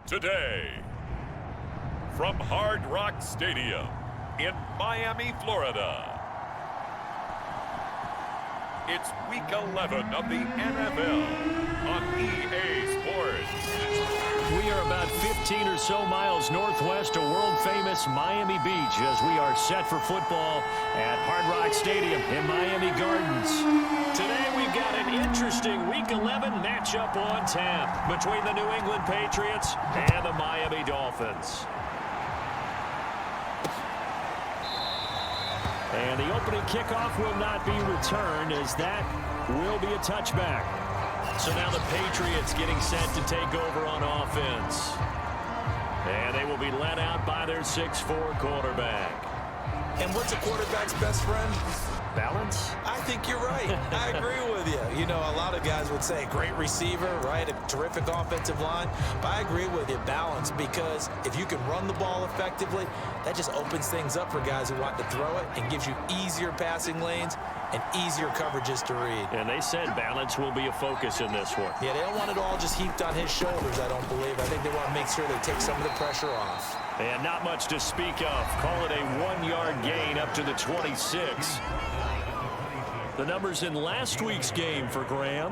Today, from Hard Rock Stadium in Miami, Florida, it's Week 11 of the NFL on EA Sports. We are about 15 or so miles northwest of world-famous Miami Beach as we are set for football at Hard Rock Stadium in Miami Gardens. Today we've got an interesting Week 11 matchup on tap between the New England Patriots and the Miami Dolphins. And the opening kickoff will not be returned as that will be a touchback. So now the Patriots getting set to take over on offense. And they will be led out by their 6'4" quarterback. And what's a quarterback's best friend? Balance? I think you're right. I agree with you. You know, a lot of guys would say great receiver, right? A terrific offensive line. But I agree with you, balance, because if you can run the ball effectively, that just opens things up for guys who want to throw it and gives you easier passing lanes and easier coverages to read. And they said balance will be a focus in this one. Yeah, they don't want it all just heaped on his shoulders, I don't believe. I think they want to make sure they take some of the pressure off. And not much to speak of. Call it a 1-yard gain up to the 26. The numbers in last week's game for Graham: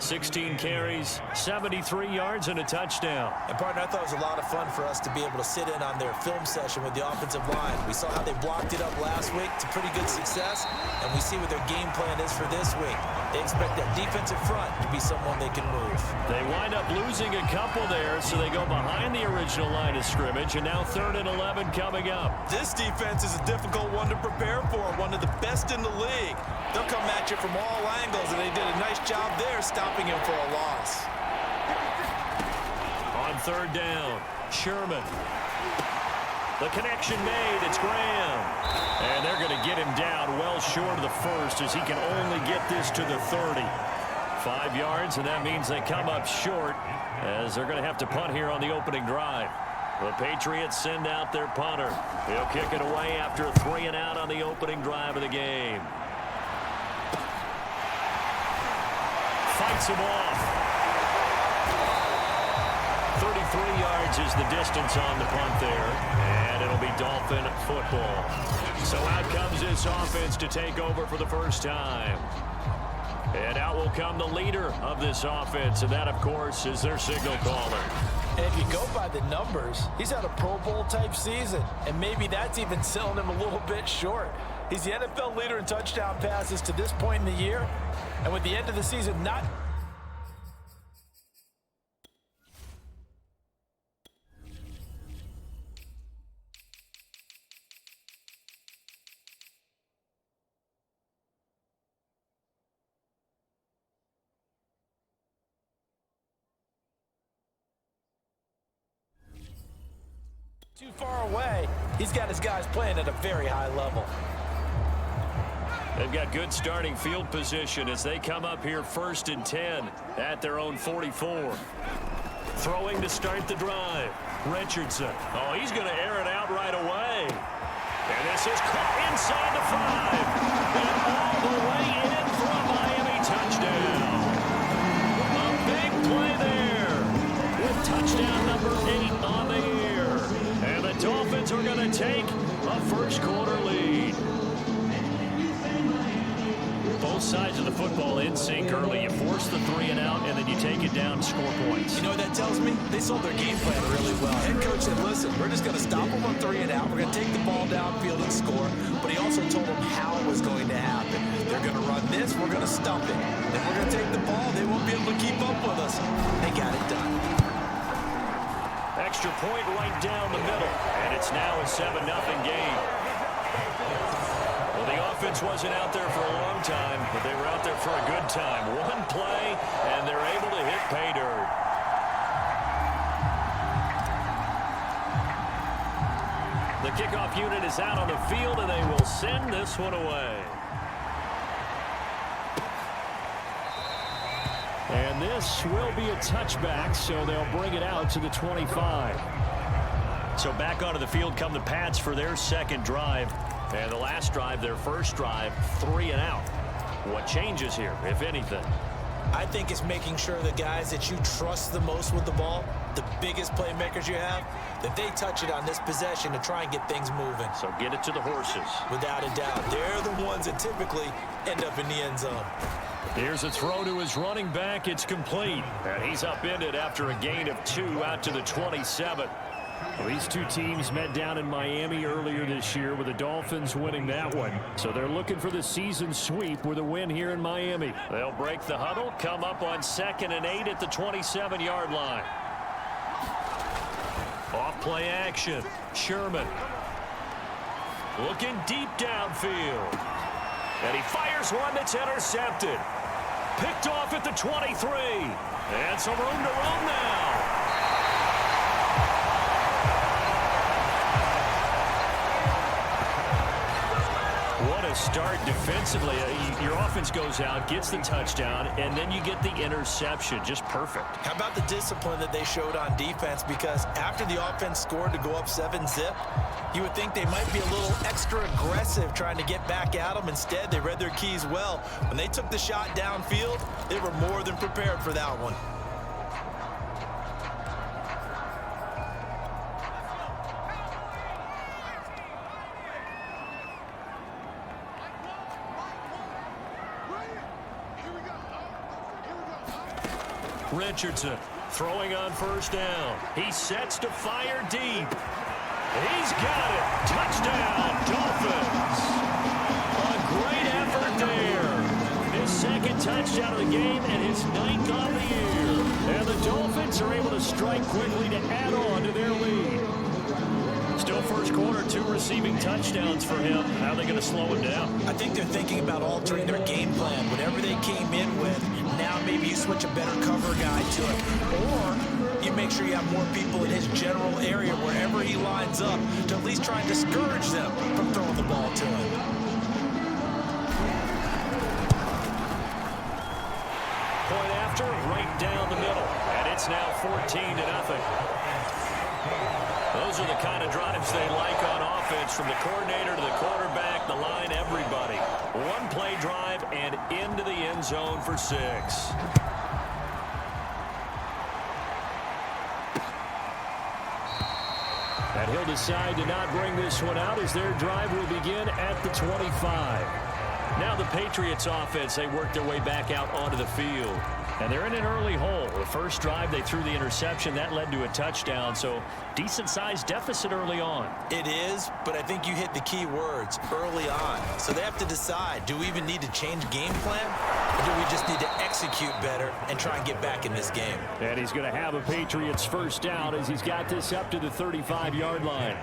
16 carries, 73 yards, and a touchdown. And, partner, I thought it was a lot of fun for us to be able to sit in on their film session with the offensive line. We saw how they blocked it up last week to pretty good success, and we see what their game plan is for this week. They expect that defensive front to be someone they can move. They wind up losing a couple there, so they go behind the original line of scrimmage, and now 3rd and 11 coming up. This defense is a difficult one to prepare for, one of the best in the league. They'll come at you from all angles, and they did a nice job there stopping him for a loss. On 3rd down, Sherman. The connection made, it's Graham. And they're going to get him down well short of the first as he can only get this to the 30. 5 yards, and that means they come up short as they're going to have to punt here on the opening drive. The Patriots send out their punter. He'll kick it away after a 3-and-out on the opening drive of the game. Fights him off. 33 yards is the distance on the punt there, and it'll be Dolphin football. So out comes this offense to take over for the first time. And out will come the leader of this offense, and that, of course, is their signal caller. And if you go by the numbers, he's had a Pro Bowl-type season, and maybe that's even selling him a little bit short. He's the NFL leader in touchdown passes to this point in the year, and with the end of the season not... too far away, he's got his guys playing at a very high level. They've got good starting field position as they come up here 1st and 10 at their own 44. Throwing to start the drive. Richardson. Oh, he's going to air it out right away. And this is caught inside the 5. And all the way in for a Miami touchdown. A big play there with touchdown number 8 on the year. And the Dolphins are going to take a first-quarter lead. Both sides of the football in sync early. You force the 3-and-out, and then you take it down to score points. You know what that tells me? They sold their game plan really well. Head coach said, listen, we're just going to stop them on 3-and-out. We're going to take the ball downfield and score. But he also told them how it was going to happen. They're going to run this. We're going to stump it. Then we're going to take the ball. They won't be able to keep up with us. They got it done. Extra point right down the middle. And it's now a 7-0 game. Well, the offense wasn't out there for a long time, but they were out there for a good time. One play, and they're able to hit pay dirt. The kickoff unit is out on the field, and they will send this one away. And this will be a touchback, so they'll bring it out to the 25. So back onto the field come the Pats for their second drive. And the last drive, their first drive, 3-and-out. What changes here, if anything? I think it's making sure the guys that you trust the most with the ball, the biggest playmakers you have, that they touch it on this possession to try and get things moving. So get it to the horses. Without a doubt. They're the ones that typically end up in the end zone. Here's a throw to his running back. It's complete. And he's upended after a gain of 2 out to the 27. Well, these two teams met down in Miami earlier this year with the Dolphins winning that one. So they're looking for the season sweep with a win here in Miami. They'll break the huddle, come up on 2nd and 8 at the 27-yard line. Off play action. Sherman. Looking deep downfield. And he fires one that's intercepted. Picked off at the 23. And some room to run now. What a start defensively. Your offense goes out, gets the touchdown, and then you get the interception. Just perfect. How about the discipline that they showed on defense? Because after the offense scored to go up 7-zip, you would think they might be a little extra aggressive trying to get back at them. Instead, they read their keys well. When they took the shot downfield, they were more than prepared for that one. Richardson throwing on 1st down. He sets to fire deep. He's got it. Touchdown, Dolphins. A great effort there. His 2nd touchdown of the game and his 9th on the year. And the Dolphins are able to strike quickly to add on to their lead. Still first quarter, 2 receiving touchdowns for him. How are they going to slow him down? I think they're thinking about altering their game plan. Whatever they came in with, now maybe you switch a better cover guy to it. Or you make sure you have more people in his general area wherever he lines up to at least try and discourage them from throwing the ball to him. Point after, right down the middle. And it's now 14-0. Those are the kind of drives they like on offense, from the coordinator to the quarterback, the line, everybody. One play drive and into the end zone for 6. And he'll decide to not bring this one out as their drive will begin at the 25. Now the Patriots offense, they work their way back out onto the field. And they're in an early hole. The first drive, they threw the interception. That led to a touchdown, so decent-sized deficit early on. It is, but I think you hit the key words, early on. So they have to decide, do we even need to change game plan, or do we just need to execute better and try and get back in this game? And he's going to have a Patriots 1st down as he's got this up to the 35-yard line.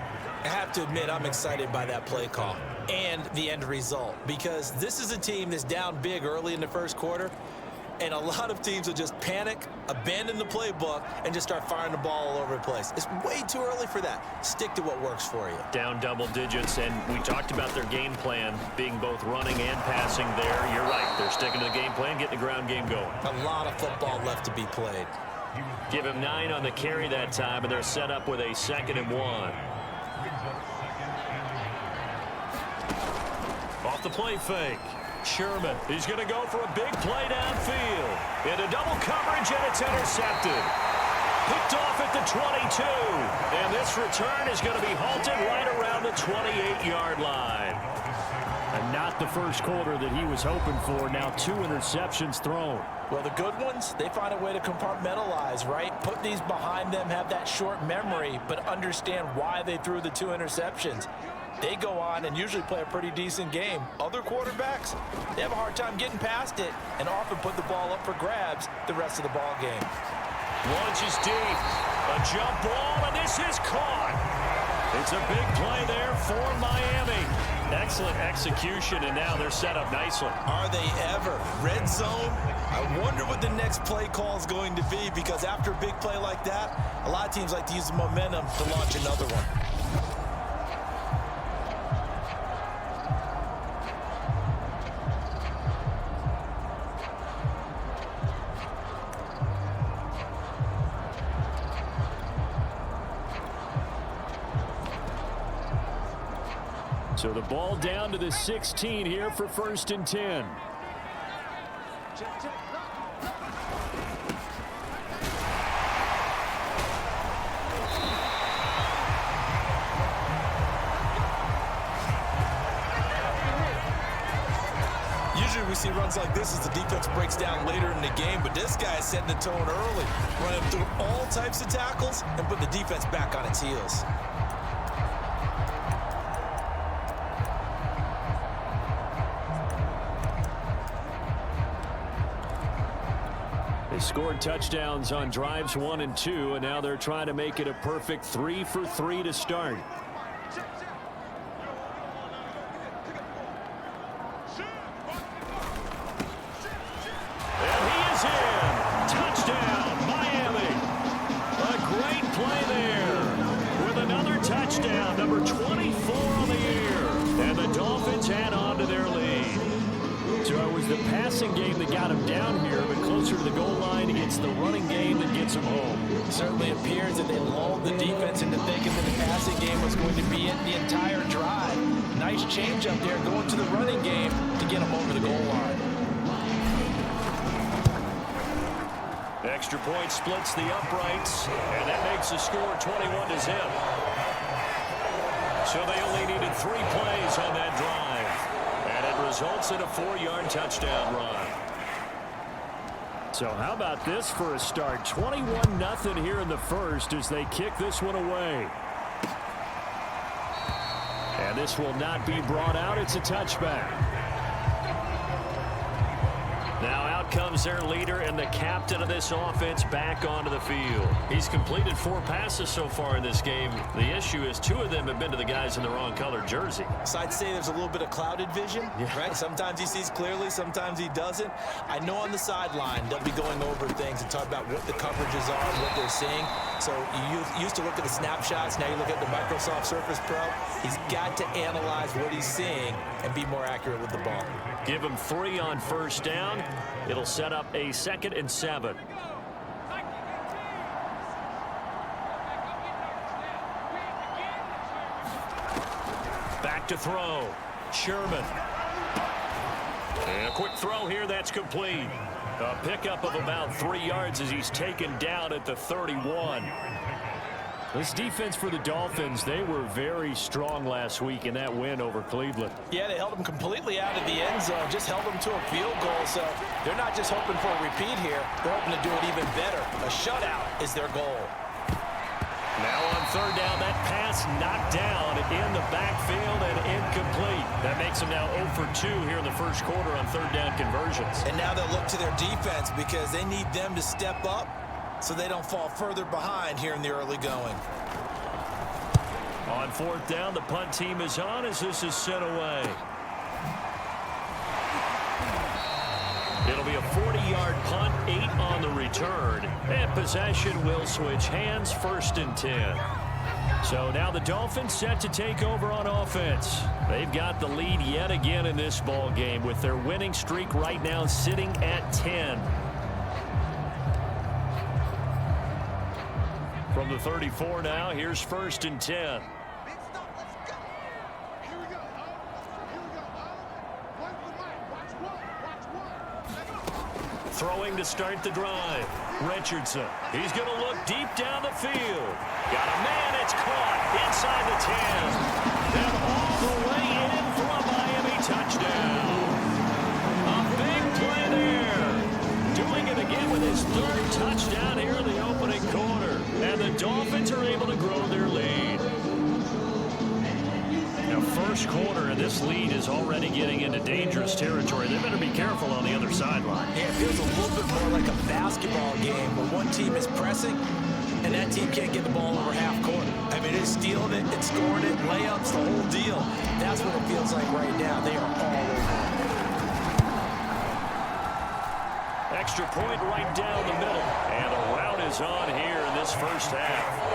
I have to admit, I'm excited by that play call and the end result, because this is a team that's down big early in the first quarter. And a lot of teams will just panic, abandon the playbook, and just start firing the ball all over the place. It's way too early for that. Stick to what works for you. Down double digits, and we talked about their game plan being both running and passing there. You're right. They're sticking to the game plan, getting the ground game going. A lot of football left to be played. Give him 9 on the carry that time, and they're set up with a 2nd and 1. Off the play fake. Sherman, he's going to go for a big play downfield. Into double coverage, and it's intercepted. Picked off at the 22. And this return is going to be halted right around the 28-yard line. And not the first quarter that he was hoping for. Now 2 interceptions thrown. Well, the good ones, they find a way to compartmentalize, right? Put these behind them, have that short memory, but understand why they threw the 2 interceptions. They go on and usually play a pretty decent game. Other quarterbacks, they have a hard time getting past it and often put the ball up for grabs the rest of the ball game. Launches deep. A jump ball, and this is caught. It's a big play there for Miami. Excellent execution, and now they're set up nicely. Are they ever? Red zone? I wonder what the next play call is going to be, because after a big play like that, a lot of teams like to use the momentum to launch another one. So the ball down to the 16 here for 1st and 10. see runs like this as the defense breaks down later in the game, but this guy is setting the tone early, running through all types of tackles and putting the defense back on its heels. They scored touchdowns on drives 1 and 2, and now they're trying to make it a perfect 3 for 3 to start. And he is in. Touchdown, Miami. A great play there with another touchdown, number 24 on the year. And the Dolphins add on to their lead. So it was the passing game that got him down here, but closer to the goal line, it's the running game that gets him home. It certainly appears that they lulled the defense into thinking that the passing game was going to be it the entire drive. Nice change up there going to the running game to get him over the goal line. Extra point splits the uprights, and that makes the score 21-0. So they only needed 3 plays on that drive. And it results in a 4-yard touchdown run. So how about this for a start? 21-0 here in the first as they kick this one away. And this will not be brought out. It's a touchback. Now out comes their leader and the captain of this offense back onto the field. He's completed 4 passes so far in this game. The issue is 2 of them have been to the guys in the wrong color jersey. So I'd say there's a little bit of clouded vision, right? Sometimes he sees clearly, sometimes he doesn't. I know on the sideline they'll be going over things and talk about what the coverages are and what they're seeing. So you used to look at the snapshots, now you look at the Microsoft Surface Pro. He's got to analyze what he's seeing and be more accurate with the ball. Give him 3 on first down. It'll set up a 2nd and 7. Back to throw. Sherman. And a quick throw here. That's complete. A pickup of about 3 yards as he's taken down at the 31. This defense for the Dolphins, they were very strong last week in that win over Cleveland. Yeah, they held them completely out of the end zone, just held them to a field goal. So they're not just hoping for a repeat here. They're hoping to do it even better. A shutout is their goal. Now on 3rd down, that pass knocked down in the backfield and incomplete. That makes them now 0 for 2 here in the first quarter on 3rd down conversions. And now they'll look to their defense because they need them to step up so they don't fall further behind here in the early going. On 4th down, the punt team is on as this is sent away. It'll be a 40-yard punt, 8 on the return. And possession will switch hands, 1st and 10. So now the Dolphins set to take over on offense. They've got the lead yet again in this ball game with their winning streak right now sitting at 10. From the 34 now, here's 1st and 10. Throwing to start the drive. Richardson. He's going to look deep down the field. Got a man. It's caught inside the 10. And all the way in for a Miami touchdown. A big play there. Doing it again with his 3rd touchdown here in the opening quarter. And the Dolphins are able to grow their lead. Now, first quarter, and this lead is already getting into dangerous territory. They better be careful on the other sideline. Yeah, it feels a little bit more like a basketball game where one team is pressing and that team can't get the ball over half court. I mean, it's stealing it, it's scoring it, layups, the whole deal. That's what it feels like right now. They are all over it. Extra point right down the middle. And the route is on here in this first half.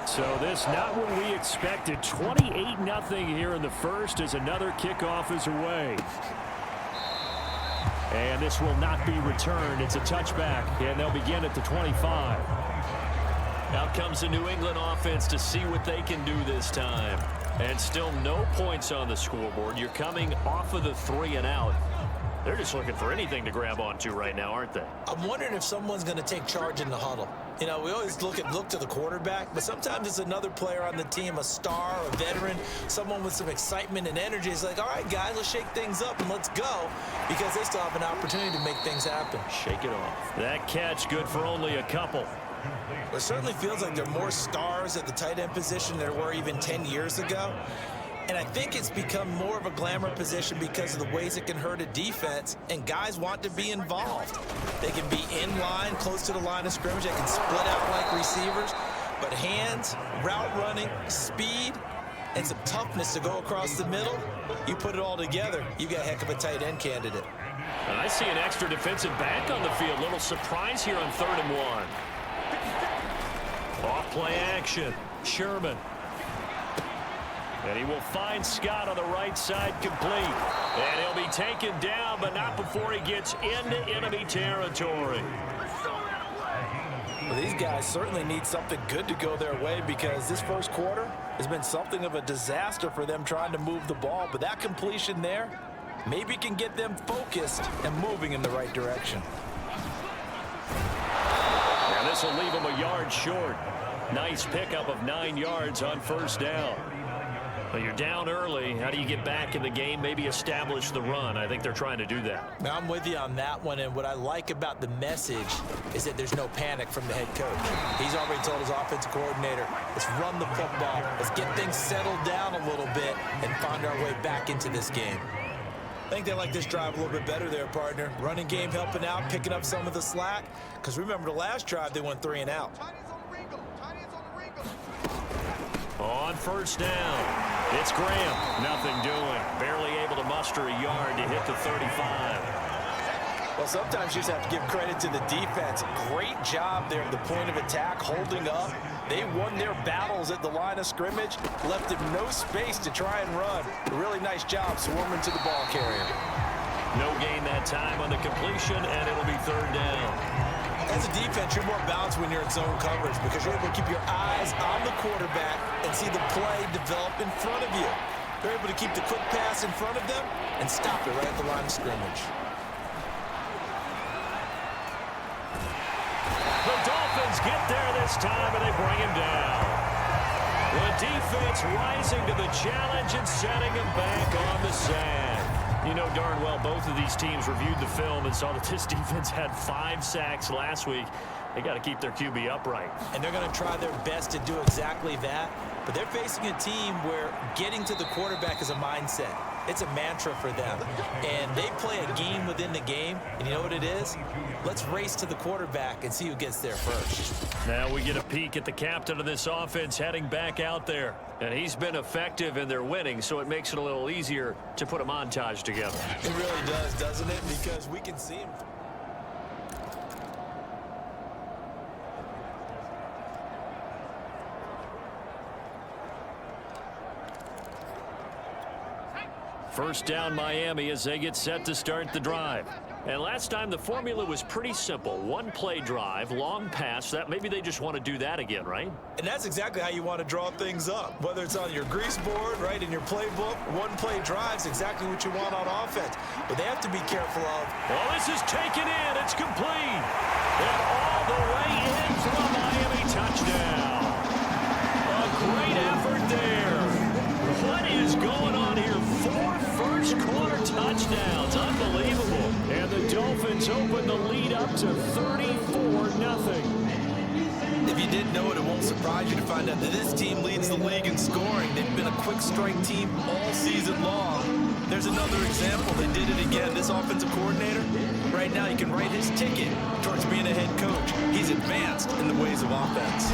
So this not what we expected. 28-0 here in the first as another kickoff is away. And this will not be returned. It's a touchback, and they'll begin at the 25. Out comes the New England offense to see what they can do this time. And still no points on the scoreboard. You're coming off of the 3 and out. They're just looking for anything to grab onto right now, aren't they? I'm wondering if someone's going to take charge in the huddle. You know, we always look to the quarterback, but sometimes it's another player on the team, a star, a veteran, someone with some excitement and energy. It's like, all right, guys, let's shake things up and let's go, because they still have an opportunity to make things happen. Shake it off. That catch good for only a couple. It certainly feels like there are more stars at the tight end position than there were even 10 years ago. And I think it's become more of a glamour position because of the ways it can hurt a defense, and guys want to be involved. They can be in line, close to the line of scrimmage. They can split out like receivers. But hands, route running, speed, and some toughness to go across the middle, you put it all together, you got a heck of a tight end candidate. And I see an extra defensive back on the field. Little surprise here on 3rd and 1. Off play action. Sherman. And he will find Scott on the right side complete. And he'll be taken down, but not before he gets into enemy territory. Well, these guys certainly need something good to go their way, because this first quarter has been something of a disaster for them trying to move the ball. But that completion there maybe can get them focused and moving in the right direction. And this will leave them a yard short. Nice pickup of 9 yards on 1st down. Well, you're down early. How do you get back in the game? Maybe establish the run. I think they're trying to do that. Now, I'm with you on that one, and what I like about the message is that there's no panic from the head coach. He's already told his offensive coordinator, let's run the football, let's get things settled down a little bit and find our way back into this game. I think they like this drive a little bit better there, partner. Running game helping out, picking up some of the slack, because remember the last drive they went 3 and out. On 1st down, it's Graham. Nothing doing. Barely able to muster a yard to hit the 35. Well, sometimes you just have to give credit to the defense. Great job there at the point of attack, holding up. They won their battles at the line of scrimmage, left him no space to try and run. A really nice job swarming to the ball carrier. No gain that time on the completion, and it'll be 3rd down. As a defense, you're more balanced when you're in zone coverage because you're able to keep your eyes on the quarterback and see the play develop in front of you. You're able to keep the quick pass in front of them and stop it right at the line of scrimmage. The Dolphins get there this time, and they bring him down. The defense rising to the challenge and setting him back on the sand. You know darn well both of these teams reviewed the film and saw that this defense had 5 sacks last week. They got to keep their QB upright. And they're going to try their best to do exactly that. But they're facing a team where getting to the quarterback is a mindset. It's a mantra for them. And they play a game within the game. And you know what it is? Let's race to the quarterback and see who gets there first. Now we get a peek at the captain of this offense heading back out there. And he's been effective and they're winning, so it makes it a little easier to put a montage together. It really does, doesn't it? Because we can see him. First down Miami as they get set to start the drive. And last time the formula was pretty simple. 1 play drive, long pass. That maybe they just want to do that again, right? And that's exactly how you want to draw things up. Whether it's on your grease board, right, in your playbook, 1 play drive is exactly what you want on offense. But they have to be careful of. Well, this is taken in. It's complete. And all the way in for a Miami touchdown. A great effort there. What is going on here? 4 first-quarter touchdowns. Unbelievable. And the Dolphins open the lead up to 34-0. If you didn't know it, it won't surprise you to find out that this team leads the league in scoring. They've been a quick strike team all season long. There's another example. They did it again. This offensive coordinator, right now, he can write his ticket towards being a head coach. He's advanced in the ways of offense.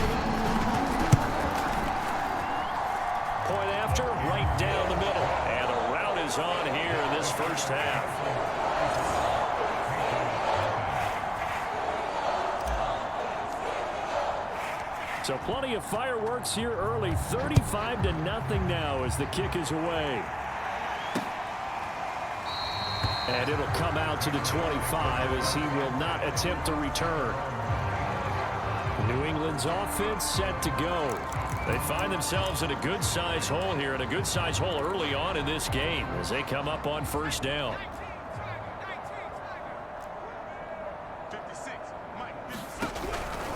Point after, right down the middle. And the route is on here in this first half. So plenty of fireworks here early. 35-0 now as the kick is away. And it'll come out to the 25 as he will not attempt to return. New England's offense set to go. They find themselves in a good-sized hole here, and a good-sized hole early on in this game as they come up on first down.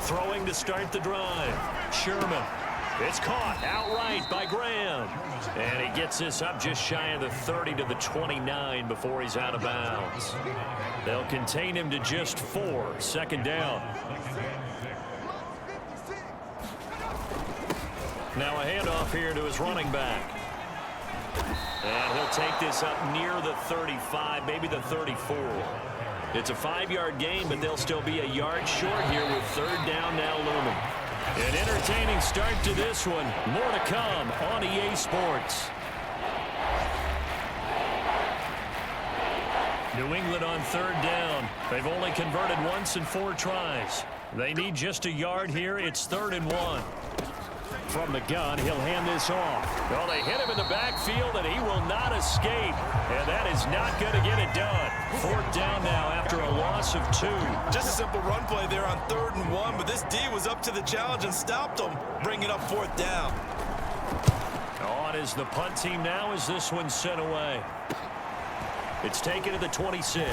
Throwing to start the drive. Sherman. It's caught outright by Graham. And he gets this up just shy of the 30 to the 29 before he's out of bounds. They'll contain him to just 4. Second down. Now a handoff here to his running back. And he'll take this up near the 35, maybe the 34. It's a 5-yard gain, but they'll still be a yard short here with third down now looming. An entertaining start to this one. More to come on EA Sports. New England on third down. They've only converted once in 4 tries. They need just a yard here. It's 3rd and 1. From the gun, he'll hand this off. Well, they hit him in the backfield, and he will not escape. And that is not going to get it done. 4th down now after a loss of 2. Just a simple run play there on 3rd and 1, but this D was up to the challenge and stopped him, bringing up 4th down. On is the punt team now as this one's sent away. It's taken to the 26.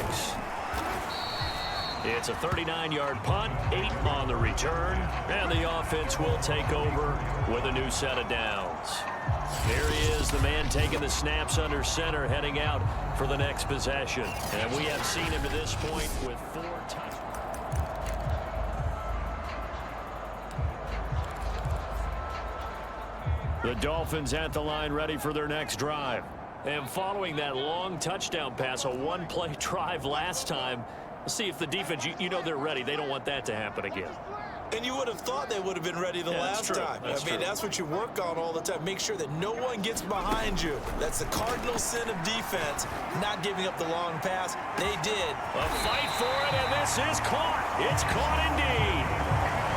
It's a 39-yard punt, 8 on the return, and the offense will take over with a new set of downs. Here he is, the man taking the snaps under center, heading out for the next possession. And we have seen him to this point with 4 touchdowns. The Dolphins at the line ready for their next drive. And following that long touchdown pass, a one-play drive last time, let's see if the defense, you know they're ready. They don't want that to happen again. And you would have thought they would have been ready the last time. That's what you work on all the time. Make sure that no one gets behind you. That's the cardinal sin of defense, not giving up the long pass. They did. A fight for it, and this is caught. It's caught indeed.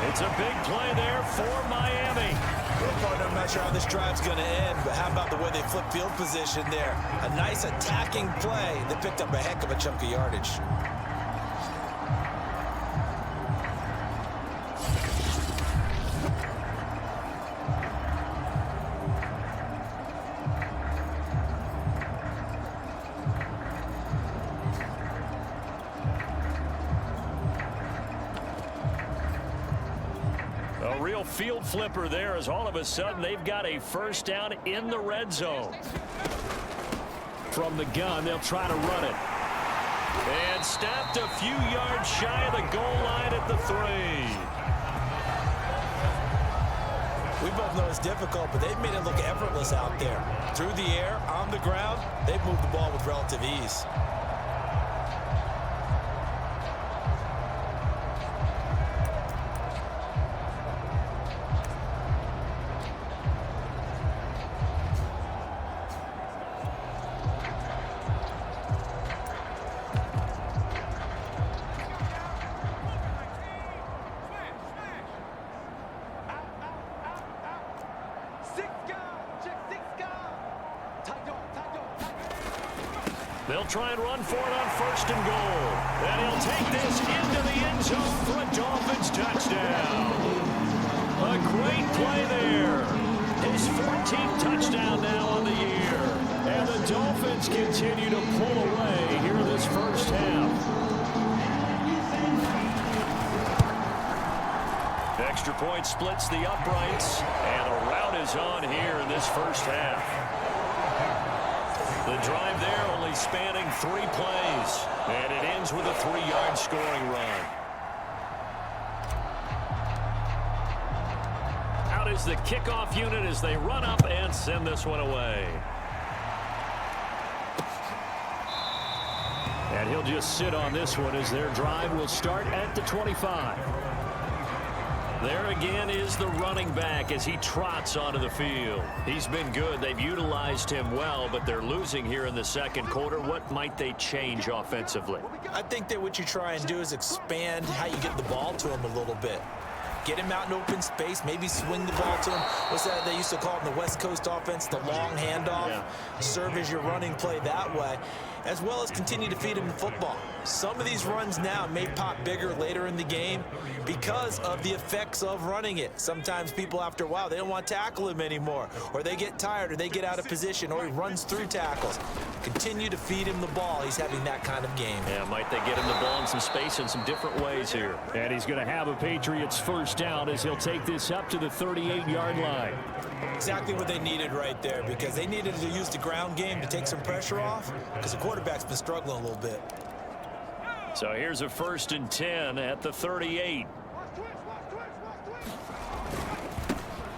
It's a big play there for Miami. Well, partner, I'm not sure how this drive's going to end, but how about the way they flip field position there? A nice attacking play that picked up a heck of a chunk of yardage. A real field flipper there as all of a sudden they've got a first down in the red zone. From the gun, they'll try to run it. And stopped a few yards shy of the goal line at the 3. We both know it's difficult, but they've made it look effortless out there. Through the air, on the ground, they've moved the ball with relative ease. They'll try and run for it on 1st and goal. And he'll take this into the end zone for a Dolphins touchdown. A great play there. His 14th touchdown now on the year. And the Dolphins continue to pull away here this first half. Extra point splits the uprights. And a rout is on here in this first half. The drive there only spanning 3 plays, and it ends with a 3-yard scoring run. Out is the kickoff unit as they run up and send this one away. And he'll just sit on this one as their drive will start at the 25. There again is the running back as he trots onto the field. He's been good. They've utilized him well, but they're losing here in the second quarter. What might they change offensively? I think that what you try and do is expand how you get the ball to him a little bit. Get him out in open space, maybe swing the ball to him. What's that they used to call it in the West Coast offense, the long handoff? Yeah. Serve as your running play that way. as well as continue to feed him the football. Some of these runs now may pop bigger later in the game because of the effects of running it. Sometimes people, after a while, they don't want to tackle him anymore, or they get tired, or they get out of position, or he runs through tackles. Continue to feed him the ball. He's having that kind of game. Yeah, might they get him the ball in some space in some different ways here. And he's going to have a Patriots first down as he'll take this up to the 38-yard line. Exactly what they needed right there, because they needed to use the ground game to take some pressure off, because the quarterback's been struggling a little bit. So here's a 1st and 10 at the 38.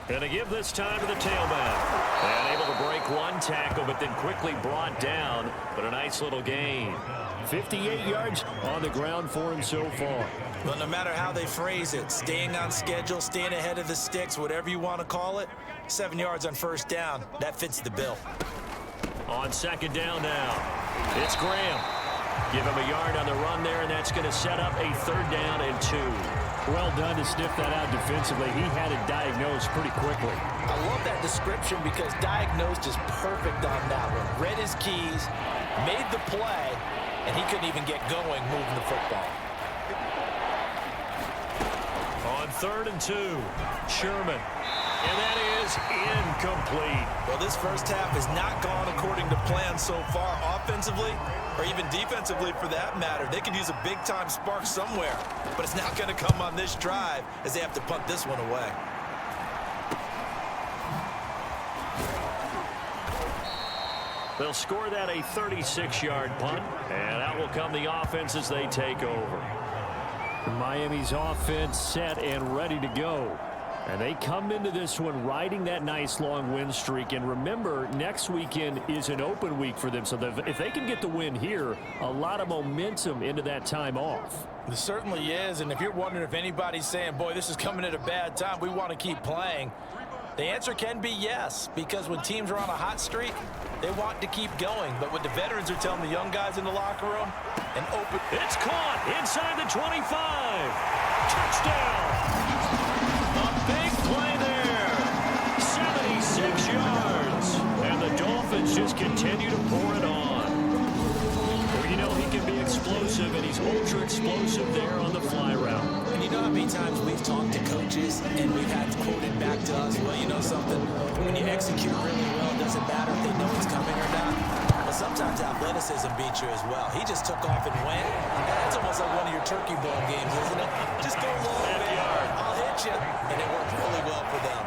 Going to give this time to the tailback. And able to break one tackle, but then quickly brought down. But a nice little gain. 58 yards on the ground for him so far. Well, no matter how they phrase it, staying on schedule, staying ahead of the sticks, whatever you want to call it, 7 yards on first down, that fits the bill. On 2nd down now, it's Graham. Give him a yard on the run there, and that's going to set up a 3rd down and 2. Well done to sniff that out defensively. He had it diagnosed pretty quickly. I love that description because diagnosed is perfect on that one. Read his keys, made the play, and he couldn't even get going moving the football. On 3rd and 2, Sherman. And that is incomplete. Well, this first half has not gone according to plan so far offensively, or even defensively for that matter. They could use a big-time spark somewhere, but it's not going to come on this drive as they have to punt this one away. They'll score that a 36-yard punt, and out will come the offense as they take over. Miami's offense set and ready to go. And they come into this one riding that nice long win streak. And remember, next weekend is an open week for them. So if they can get the win here, a lot of momentum into that time off. It certainly is. And if you're wondering if anybody's saying, boy, this is coming at a bad time, we want to keep playing, the answer can be yes. Because when teams are on a hot streak, they want to keep going. But what the veterans are telling the young guys in the locker room, an open... It's caught inside the 25. Touchdown. Big play there. 76 yards. And the Dolphins just continue to pour it on. Well, you know he can be explosive, and he's ultra explosive there on the fly route. And you know how many times we've talked to coaches and we've had quoted back to us, well, you know something, when you execute really well, it doesn't matter if they know it's coming or not. But sometimes athleticism beats you as well. He just took off and went. That's almost like one of your turkey bowl games, isn't it? Just go long, man. I'll hit you. And it worked really well for them.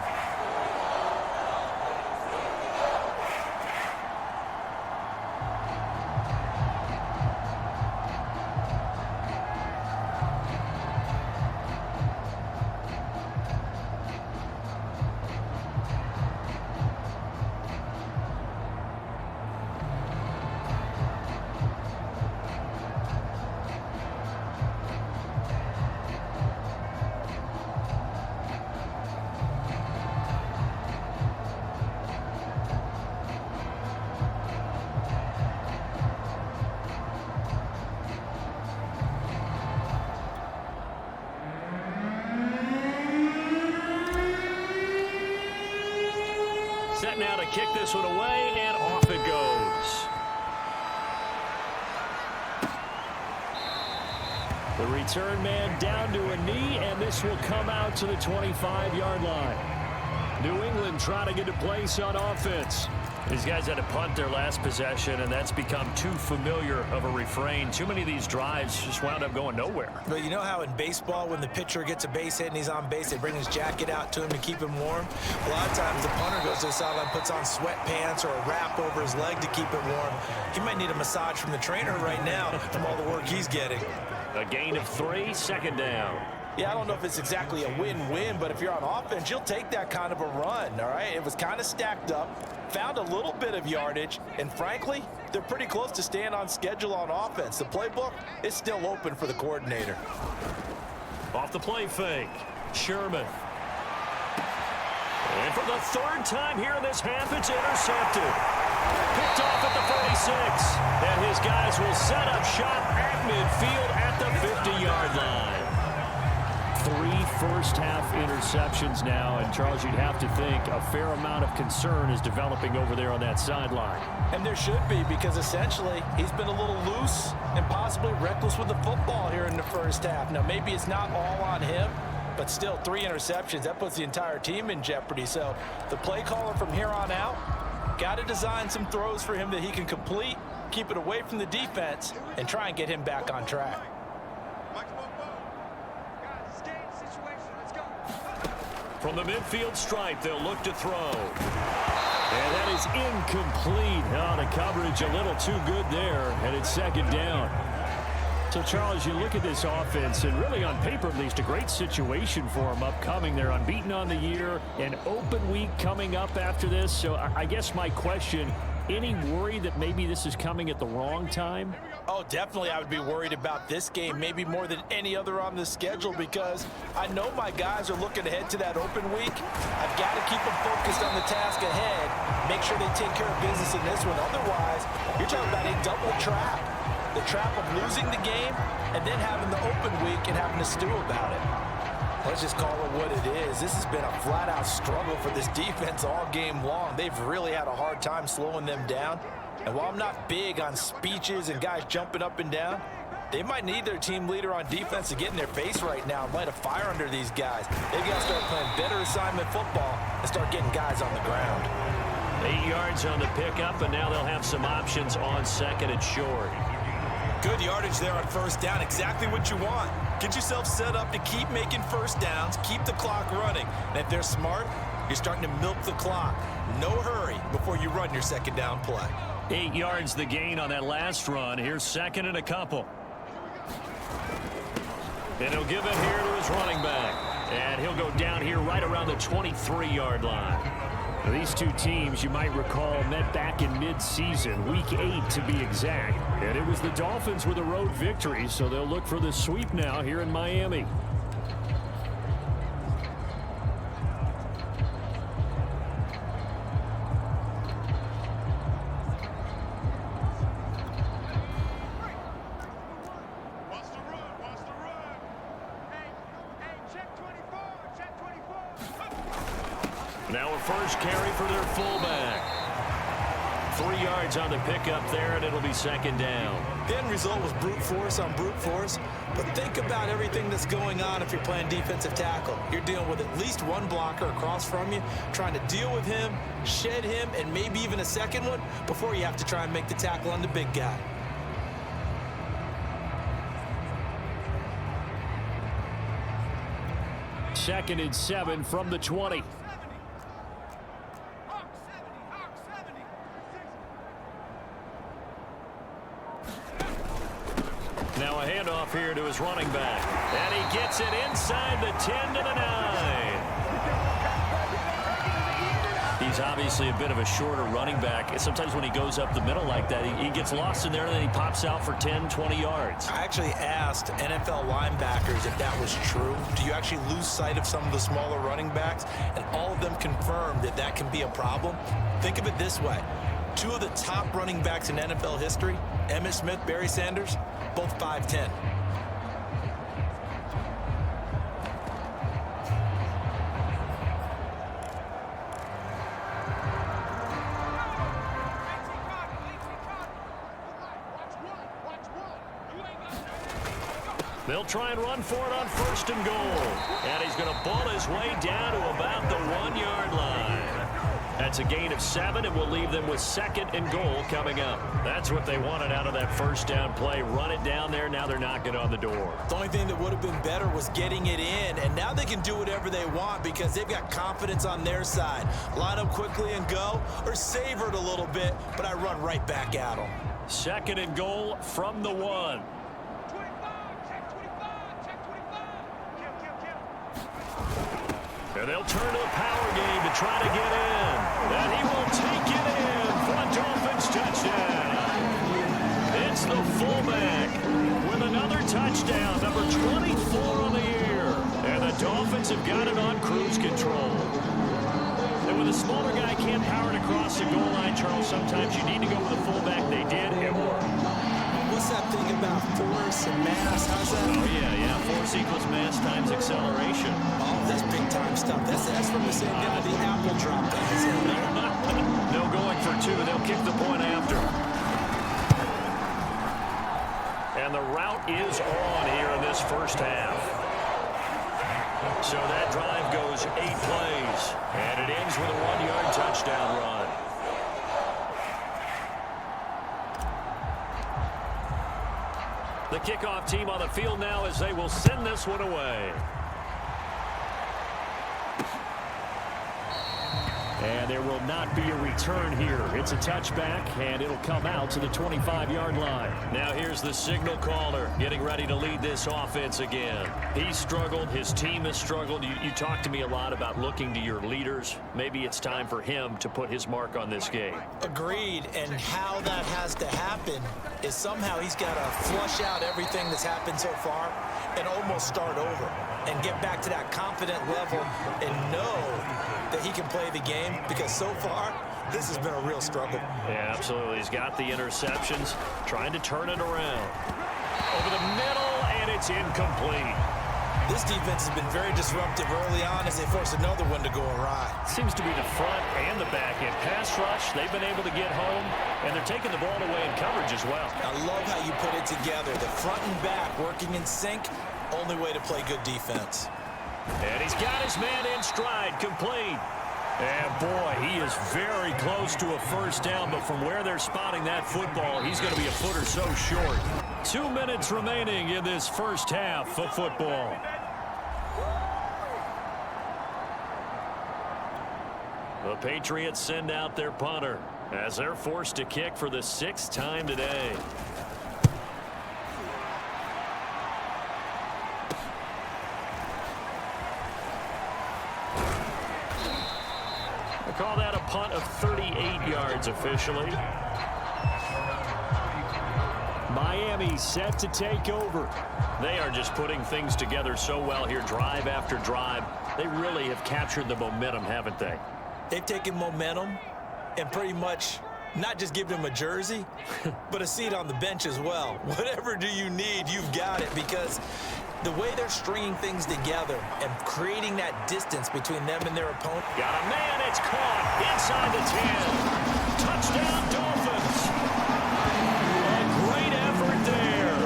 Set now to kick this one away, and off it goes. The return man down to a knee, and this will come out to the 25-yard line. New England trying to get a place on offense. These guys had to punt their last possession, and that's become too familiar of a refrain. Too many of these drives just wound up going nowhere. But you know how in baseball, when the pitcher gets a base hit and he's on base, they bring his jacket out to him to keep him warm? A lot of times the punter goes to the sideline, puts on sweatpants or a wrap over his leg to keep it warm. He might need a massage from the trainer right now from all the work he's getting. A gain of 3, 2nd down. Yeah, I don't know if it's exactly a win-win, but if you're on offense, you'll take that kind of a run, all right? It was kind of stacked up, found a little bit of yardage, and frankly, they're pretty close to staying on schedule on offense. The playbook is still open for the coordinator. Off the play fake, Sherman. And for the 3rd time here in this half, it's intercepted. Picked off at the 46. And his guys will set up shop at midfield at the 50-yard line. 3 first-half interceptions now. And, Charles, you'd have to think a fair amount of concern is developing over there on that sideline. And there should be, because essentially he's been a little loose and possibly reckless with the football here in the first half. Now, maybe it's not all on him, but still 3 interceptions. That puts the entire team in jeopardy. So the play caller from here on out got to design some throws for him that he can complete, keep it away from the defense, and try and get him back on track. From the midfield stripe, they'll look to throw. And that is incomplete. Oh, the coverage a little too good there, and it's second down. So, Charles, you look at this offense, and really on paper at least, a great situation for them upcoming. They're unbeaten on the year, an open week coming up after this. So I guess my question, any worry that maybe this is coming at the wrong time? Oh, definitely I would be worried about this game, maybe more than any other on the schedule, because I know my guys are looking ahead to that open week. I've got to keep them focused on the task ahead, make sure they take care of business in this one. Otherwise, you're talking about a double trap. The trap of losing the game and then having the open week and having to stew about it. Let's just call it what it is. This has been a flat-out struggle for this defense all game long. They've really had a hard time slowing them down. And while I'm not big on speeches and guys jumping up and down, they might need their team leader on defense to get in their face right now and light a fire under these guys. They've got to start playing better assignment football and start getting guys on the ground. 8 yards on the pickup, and now they'll have some options on second and short. Good yardage there on first down. Exactly what you want. Get yourself set up to keep making first downs, keep the clock running. And if they're smart, you're starting to milk the clock. No hurry before you run your second down play. 8 yards the gain on that last run. Here's second and a couple. And he'll give it here to his running back. And he'll go down here right around the 23-yard line. Now, these two teams, you might recall, met back in mid-season, Week 8 to be exact. And it was the Dolphins with a road victory, so they'll look for the sweep now here in Miami. Now a first carry for their fullback. 3 yards on the pickup there, and it'll be second down. The end result was brute force on brute force, but think about everything that's going on if you're playing defensive tackle. You're dealing with at least one blocker across from you, trying to deal with him, shed him, and maybe even a second one before you have to try and make the tackle on the big guy. Second and 7 from the 20. Now a handoff here to his running back. And he gets it inside the 10 to the 9. He's obviously a bit of a shorter running back. Sometimes when he goes up the middle like that, he gets lost in there, and then he pops out for 10, 20 yards. I actually asked NFL linebackers if that was true. Do you actually lose sight of some of the smaller running backs? And all of them confirmed that that can be a problem. Think of it this way. 2 of the top running backs in NFL history, Emmitt Smith, Barry Sanders, both 5'10". They'll try and run for it on first and goal. And he's going to ball his way down to about the 1-yard line. That's a gain of 7, and we'll leave them with second and goal coming up. That's what they wanted out of that first down play. Run it down there. Now they're knocking on the door. The only thing that would have been better was getting it in, and now they can do whatever they want because they've got confidence on their side. Line up quickly and go, or savor it a little bit, but I run right back at them. Second and goal from the 1. And they'll turn to the power game to try to get in. And he will take it in for a Dolphins touchdown. It's the fullback with another touchdown, number 24 on the year. And the Dolphins have got it on cruise control. And when the smaller guy can't power it across the goal line, Charles, sometimes you need to go with the fullback. They did. It worked. Well, What's that thing about force and mass? How's that? Oh, yeah. Force equals mass times acceleration. Oh, that's big-time stuff. That's from the same guy the apple dropped on his head. No going for two. They'll kick the point after. And the route is on here in this first half. So that drive goes 8 plays. And it ends with a 1-yard touchdown run. The kickoff team on the field now as they will send this one away. And there will not be a return here. It's a touchback, and it'll come out to the 25-yard line. Now here's the signal caller getting ready to lead this offense again. He struggled. His team has struggled. You talk to me a lot about looking to your leaders. Maybe it's time for him to put his mark on this game. Agreed, and how that has to happen is somehow he's got to flush out everything that's happened so far and almost start over and get back to that confident level and know that he can play the game, because so far this has been a real struggle. Yeah, absolutely. He's got the interceptions, trying to turn it around. Over the middle, and it's incomplete. This defense has been very disruptive early on as they force another one to go awry. Seems to be the front and the back end. Pass rush, they've been able to get home, and they're taking the ball away in coverage as well. I love how you put it together. The front and back working in sync, only way to play good defense. And he's got his man in stride, complete. And boy, he is very close to a first down, but from where they're spotting that football, he's going to be a foot or so short. 2 minutes remaining in this first half of football. The Patriots send out their punter as they're forced to kick for the 6th time today. They call that a punt of 38 yards officially. Miami set to take over. They are just putting things together so well here, drive after drive. They really have captured the momentum, haven't they? They've taken momentum and pretty much not just given him a jersey, but a seat on the bench as well. Whatever do you need, you've got it, because the way they're stringing things together and creating that distance between them and their opponent. Got a man, it's caught inside the 10. Touchdown, Dolphins. A great effort there.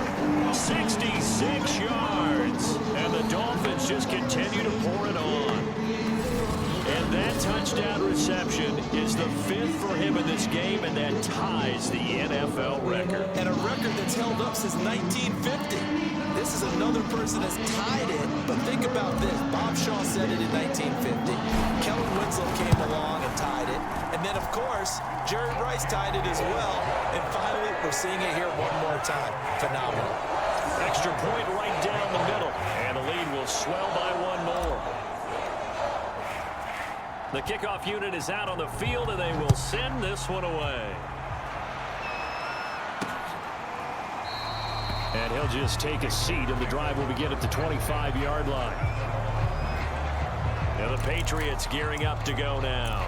66 yards. And the Dolphins just continue to pour it on. And that touchdown reception is the 5th for him in this game, and that ties the NFL record. And a record that's held up since 1950. This is another person that's tied it, but think about this. Bob Shaw said it in 1950. Kellen Winslow came along and tied it. And then, of course, Jerry Rice tied it as well. And finally, we're seeing it here one more time. Phenomenal. Extra point right down the middle, and the lead will swell by one more. The kickoff unit is out on the field, and they will send this one away. And he'll just take a seat, and the drive will begin at the 25-yard line. And the Patriots gearing up to go now.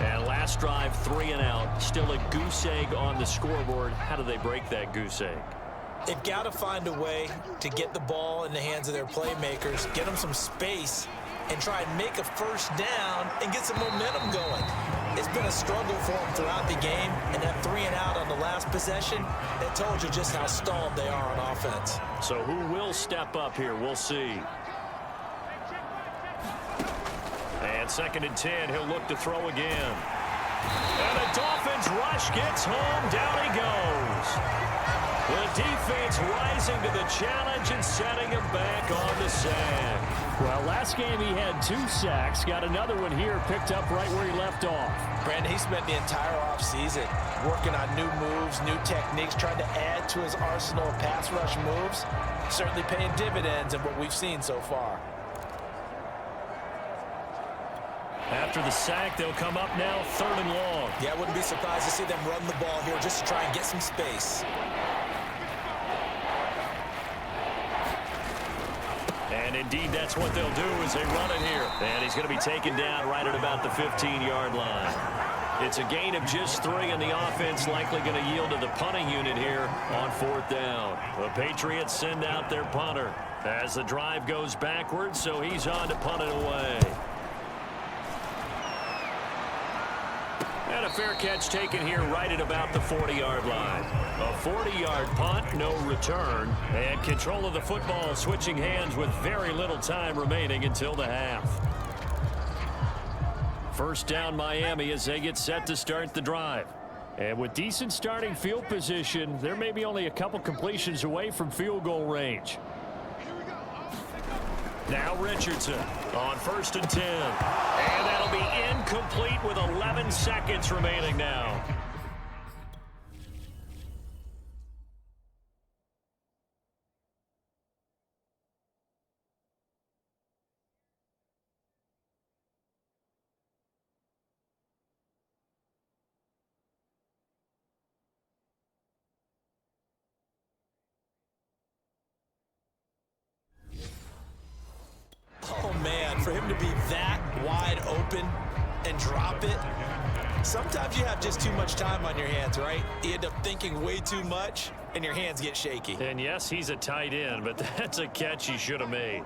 And last drive, 3 and out. Still a goose egg on the scoreboard. How do they break that goose egg? They've got to find a way to get the ball in the hands of their playmakers, get them some space, and try and make a first down and get some momentum going. It's been a struggle for them throughout the game, and that 3 and out on the last possession, that told you just how stalled they are on offense. So who will step up here? We'll see. And 2nd and 10, he'll look to throw again. And the Dolphins rush gets home. Down he goes. The defense rising to the challenge and setting him back on the sack. Well, last game he had 2 sacks. Got another one here, picked up right where he left off. Brandon, he spent the entire offseason working on new moves, new techniques, trying to add to his arsenal of pass rush moves. Certainly paying dividends in what we've seen so far. After the sack, they'll come up now 3rd and long. Yeah, I wouldn't be surprised to see them run the ball here just to try and get some space. And indeed, that's what they'll do as they run it here. And he's going to be taken down right at about the 15-yard line. It's a gain of just 3, and the offense likely going to yield to the punting unit here on 4th down. The Patriots send out their punter as the drive goes backwards, so he's on to punt it away. And a fair catch taken here right at about the 40-yard line. A 40-yard punt, no return, and control of the football switching hands with very little time remaining until the half. First down Miami as they get set to start the drive. And with decent starting field position, they're maybe only a couple completions away from field goal range. Now Richardson on 1st and 10. And that'll be incomplete with 11 seconds remaining now. Oh, man, for him to be that wide open and drop it, sometimes you have just too much time on your hands, right? You end up thinking way too much, and your hands get shaky. And yes, he's a tight end, but that's a catch he should have made.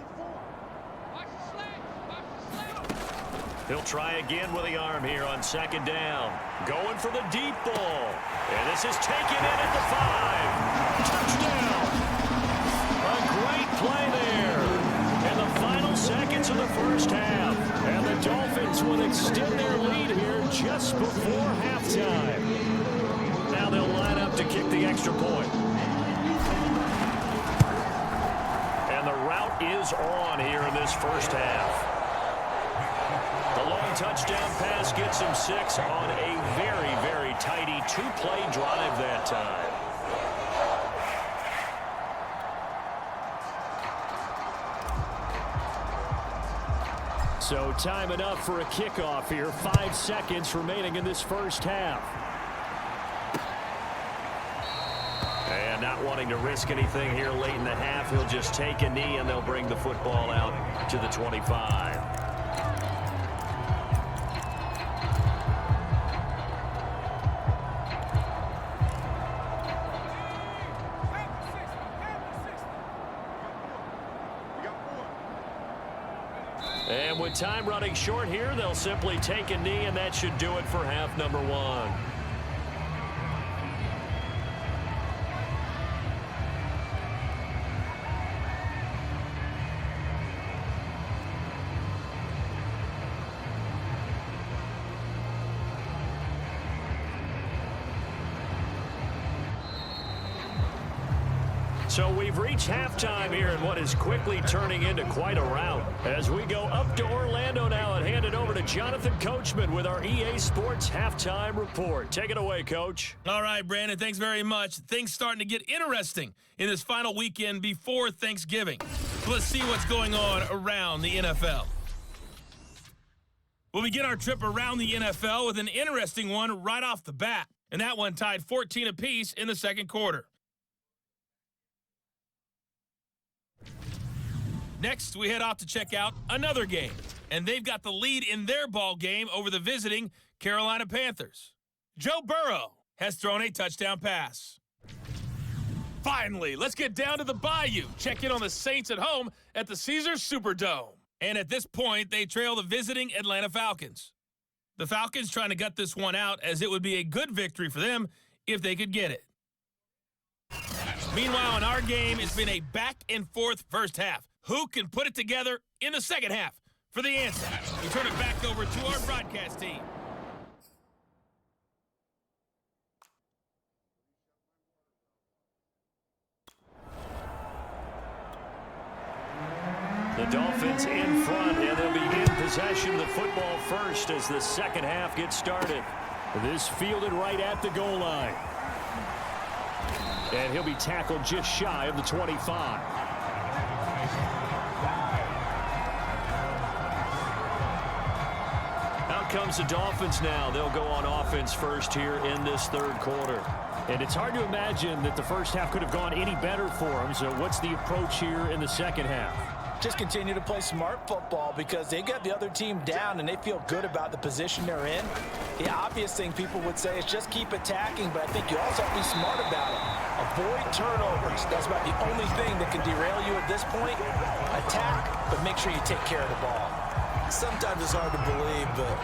He'll try again with the arm here on 2nd down. Going for the deep ball. And this is taken in at the 5. Touchdown! A great play there. In the final seconds of the first half. And the Dolphins will extend their lead here just before halftime. Now they'll line up to kick the extra point. And the route is on here in this first half. The long touchdown pass gets him 6 on a very, very tidy 2-play drive that time. So time enough for a kickoff here. 5 seconds remaining in this first half. And not wanting to risk anything here late in the half, he'll just take a knee and they'll bring the football out to the 25. And with time running short here, they'll simply take a knee, and that should do it for half number 1. So we've reached halftime here in what is quickly turning into quite a rout. As we go up to Orlando now and hand it over to Jonathan Coachman with our EA Sports Halftime Report. Take it away, Coach. All right, Brandon, thanks very much. Things starting to get interesting in this final weekend before Thanksgiving. Let's see what's going on around the NFL. We'll begin our trip around the NFL with an interesting one right off the bat. And that one tied 14 apiece in the second quarter. Next, we head off to check out another game, and they've got the lead in their ball game over the visiting Carolina Panthers. Joe Burrow has thrown a touchdown pass. Finally, let's get down to the Bayou. Check in on the Saints at home at the Caesars Superdome. And at this point, they trail the visiting Atlanta Falcons. The Falcons trying to gut this one out, as it would be a good victory for them if they could get it. Meanwhile, in our game, it's been a back-and-forth first half. Who can put it together in the second half? For the answer, we turn it back over to our broadcast team. The Dolphins in front, and they'll be in possession of the football first as the second half gets started. This fielded right at the goal line. And he'll be tackled just shy of the 25. Comes the Dolphins now. They'll go on offense first here in this third quarter. And it's hard to imagine that the first half could have gone any better for them. So what's the approach here in the second half? Just continue to play smart football because they got the other team down and they feel good about the position they're in. The obvious thing people would say is just keep attacking, but I think you also have to be smart about it. Avoid turnovers. That's about the only thing that can derail you at this point. Attack, but make sure you take care of the ball. Sometimes it's hard to believe, but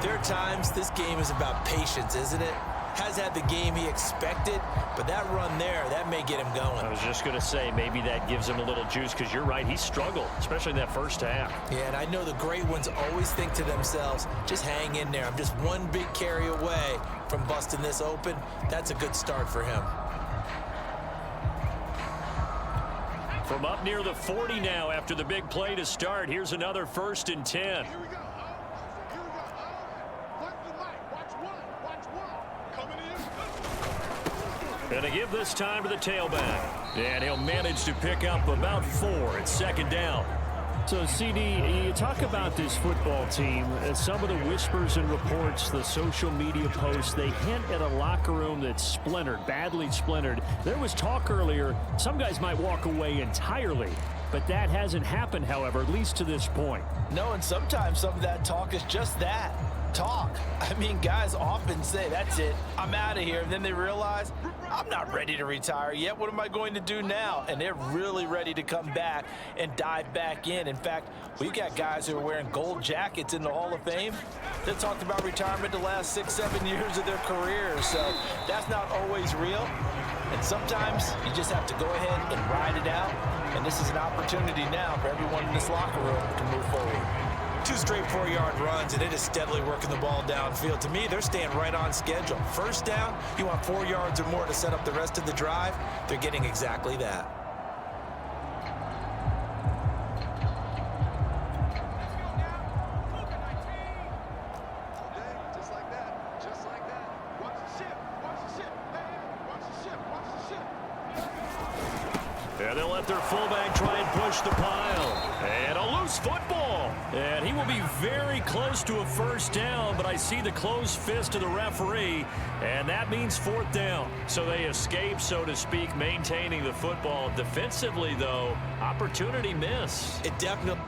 there are times this game is about patience, isn't it? Has had the game he expected, but that run there, that may get him going. I was just going to say, maybe that gives him a little juice, because you're right, he struggled, especially in that first half. Yeah, and I know the great ones always think to themselves, just hang in there. I'm just one big carry away from busting this open. That's a good start for him. From up near the 40 now after the big play to start, here's another 1st and 10. And to give this time to the tailback. And he'll manage to pick up about 4 at 2nd down. So, CD, you talk about this football team, some of the whispers and reports, the social media posts, they hint at a locker room that's splintered, badly splintered. There was talk earlier, some guys might walk away entirely, but that hasn't happened, however, at least to this point. No, and sometimes some of that talk is just that. Talk. I mean, guys often say, that's it, I'm out of here. And then they realize, I'm not ready to retire yet. What am I going to do now? And they're really ready to come back and dive back in. In fact, we've got guys who are wearing gold jackets in the Hall of Fame that talked about retirement the last 6-7 years of their careers. So that's not always real. And sometimes you just have to go ahead and ride it out. And this is an opportunity now for everyone in this locker room to move forward. 2 straight 4-yard runs, and it is steadily working the ball downfield. To me, they're staying right on schedule. 1st down, you want 4 yards or more to set up the rest of the drive. They're getting exactly that. And they'll let their fullback try and push the pile. And a loose football. And he will be very close to a 1st down, but I see the closed fist of the referee, and that means 4th down. So they escape, so to speak, maintaining the football. Defensively, though, opportunity miss. It definitely...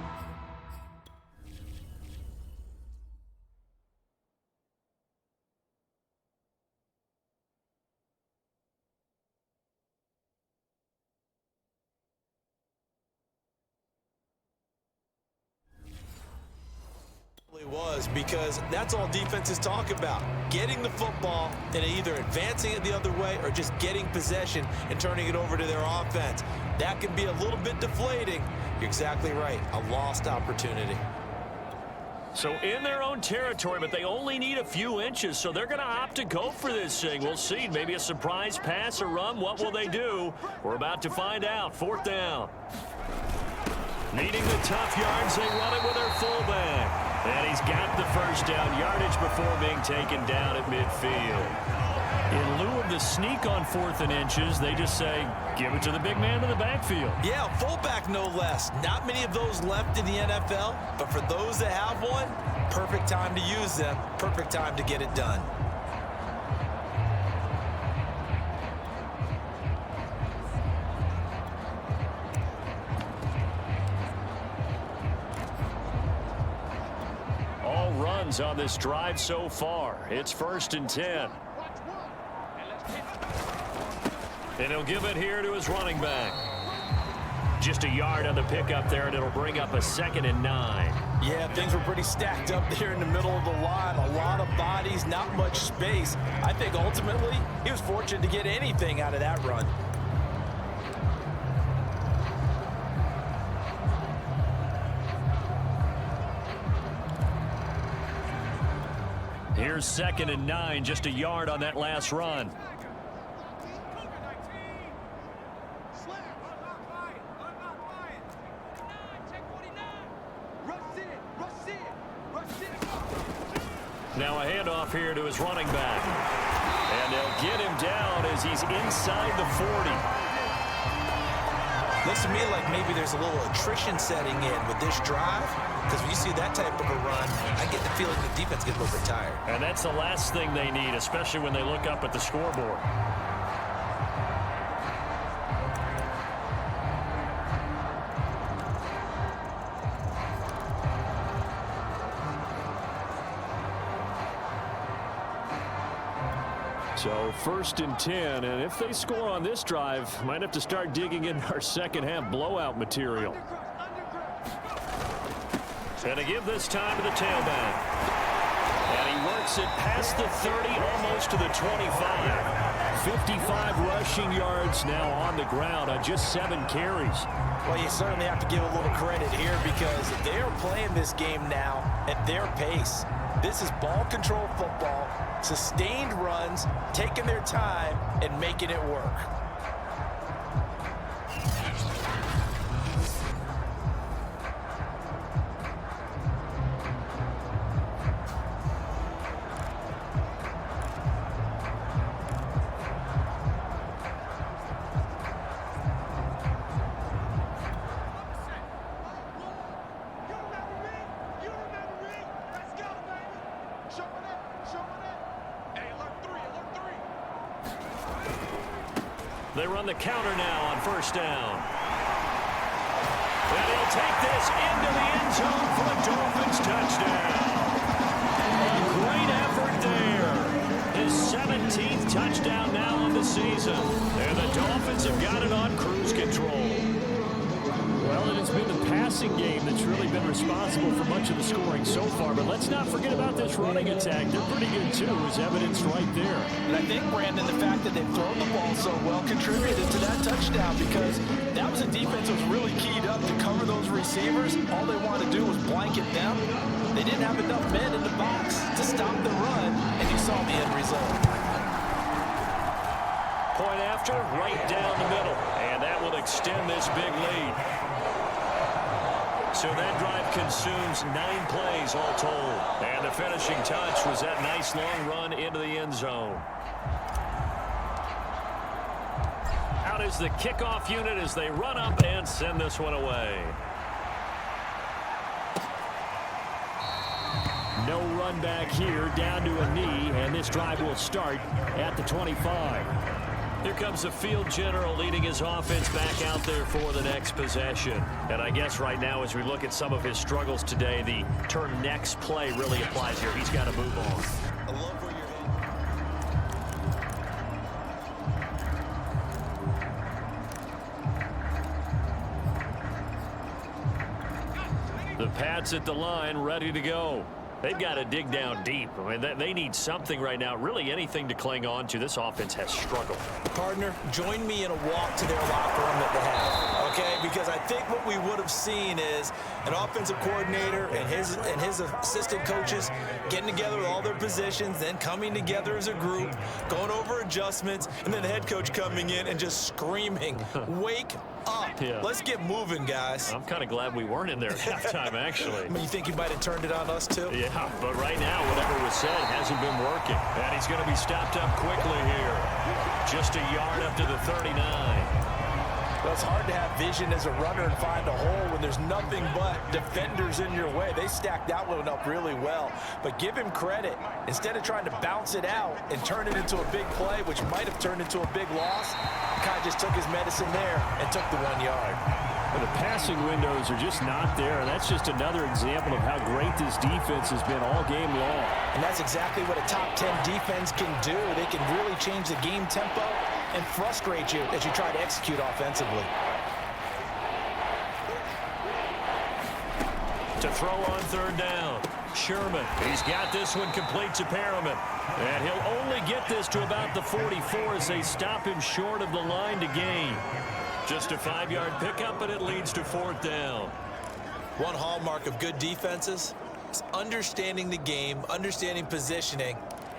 was, because that's all defenses talk about, getting the football and either advancing it the other way or just getting possession and turning it over to their offense. That can be a little bit deflating. You're exactly right, a lost opportunity. So in their own territory, but they only need a few inches, so they're going to opt to go for this thing. We'll see, maybe a surprise pass or run. What will they do? We're about to find out. 4th down. Needing the tough yards, they run it with their fullback. And he's got the 1st down yardage before being taken down at midfield. In lieu of the sneak on 4th and inches, they just say, give it to the big man in the backfield. Yeah, fullback no less. Not many of those left in the NFL, but for those that have one, perfect time to use them, perfect time to get it done. Runs on this drive so far. It's 1st and 10. And he'll give it here to his running back. Just a yard on the pickup there, and it'll bring up a 2nd and 9. Yeah, things were pretty stacked up there in the middle of the line. A lot of bodies, not much space. I think ultimately he was fortunate to get anything out of that run. Here's 2nd and 9, just a yard on that last run. Now a handoff here to his running back. And they'll get him down as he's inside the 40. Looks to me like maybe there's a little attrition setting in with this drive, because when you see that type of a run, I get the feeling the defense gets a little bit tired. And that's the last thing they need, especially when they look up at the scoreboard. So 1st and 10, and if they score on this drive, might have to start digging in our second half blowout material. And to give this time to the tailback. And he works it past the 30, almost to the 25. 55 rushing yards now on the ground on just 7 carries. Well, you certainly have to give a little credit here because they are playing this game now at their pace. This is ball control football, sustained runs, taking their time, and making it work. They run the counter now on 1st down. And he'll take this into the end zone for the Dolphins touchdown. A great effort there. His 17th touchdown now on the season. And the Dolphins have got it on cruise control. Well, it has been the passing game that's really been responsible for much of the scoring so far. But let's not forget about this running attack. They're pretty good, too, as evidenced right there. And I think, Brandon, the fact that they've thrown the ball so well contributed to that touchdown because that was a defense that was really keyed up to cover those receivers. All they wanted to do was blanket them. They didn't have enough men in the box to stop the run, and you saw the end result. Point after, right down the middle. And that will extend this big lead. So that drive consumes 9 plays all told. And the finishing touch was that nice long run into the end zone. Out is the kickoff unit as they run up and send this one away. No run back here, down to a knee, and this drive will start at the 25. Here comes the field general leading his offense back out there for the next possession. And I guess right now as we look at some of his struggles today, the term next play really applies here. He's got to move on. I love where you're heading. The Pats at the line, ready to go. They've got to dig down deep. I mean, they need something right now, really anything to cling on to. This offense has struggled. Partner, join me in a walk to their locker room at the half, okay? Because I think what we would have seen is an offensive coordinator and his assistant coaches getting together with all their positions, then coming together as a group, going over adjustments, and then the head coach coming in and just screaming, wake up. Yeah. Let's get moving, guys. I'm kind of glad we weren't in there at halftime, actually. I mean, you think he might have turned it on us, too? Yeah, but right now, whatever was said hasn't been working. And he's going to be stopped up quickly here. Just a yard up to the 39. Well, it's hard to have vision as a runner and find a hole when there's nothing but defenders in your way. They stacked that one up really well. But give him credit. Instead of trying to bounce it out and turn it into a big play, which might have turned into a big loss, kind of just took his medicine there and took the 1 yard. Well, the passing windows are just not there. And that's just another example of how great this defense has been all game long. And that's exactly what a top 10 defense can do. They can really change the game tempo and frustrate you as you try to execute offensively. To throw on 3rd down, Sherman. He's got this one complete to Perriman. And he'll only get this to about the 44 as they stop him short of the line to gain. Just a 5-yard pickup, and it leads to 4th down. One hallmark of good defenses is understanding the game, understanding positioning,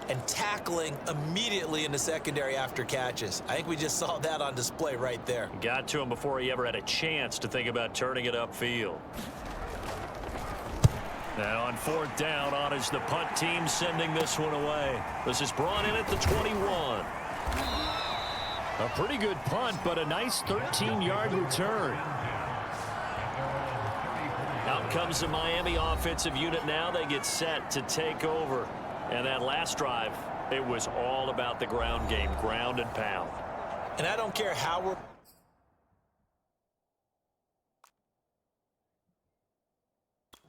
and tackling immediately in the secondary after catches. I think we just saw that on display right there. Got to him before he ever had a chance to think about turning it upfield. Now on 4th down, on is the punt team sending this one away. This is brought in at the 21. A pretty good punt, but a nice 13-yard return. Out comes the Miami offensive unit now. They get set to take over. And that last drive, it was all about the ground game, ground and pound. And I don't care how we're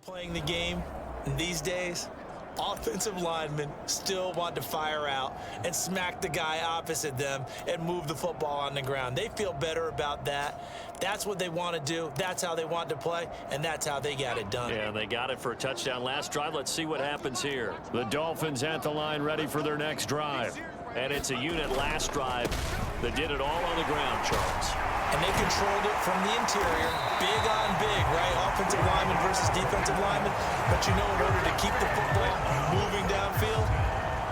playing the game these days, offensive linemen still want to fire out and smack the guy opposite them and move the football on the ground. They feel better about that. That's what they want to do. That's how they want to play, and that's how they got it done. Yeah, they got it for a touchdown last drive. Let's see what happens here. The Dolphins at the line ready for their next drive. And it's a unit last drive that did it all on the ground, Charles. And they controlled it from the interior, big on big, right? Offensive lineman versus defensive lineman. But you know, in order to keep the football moving downfield,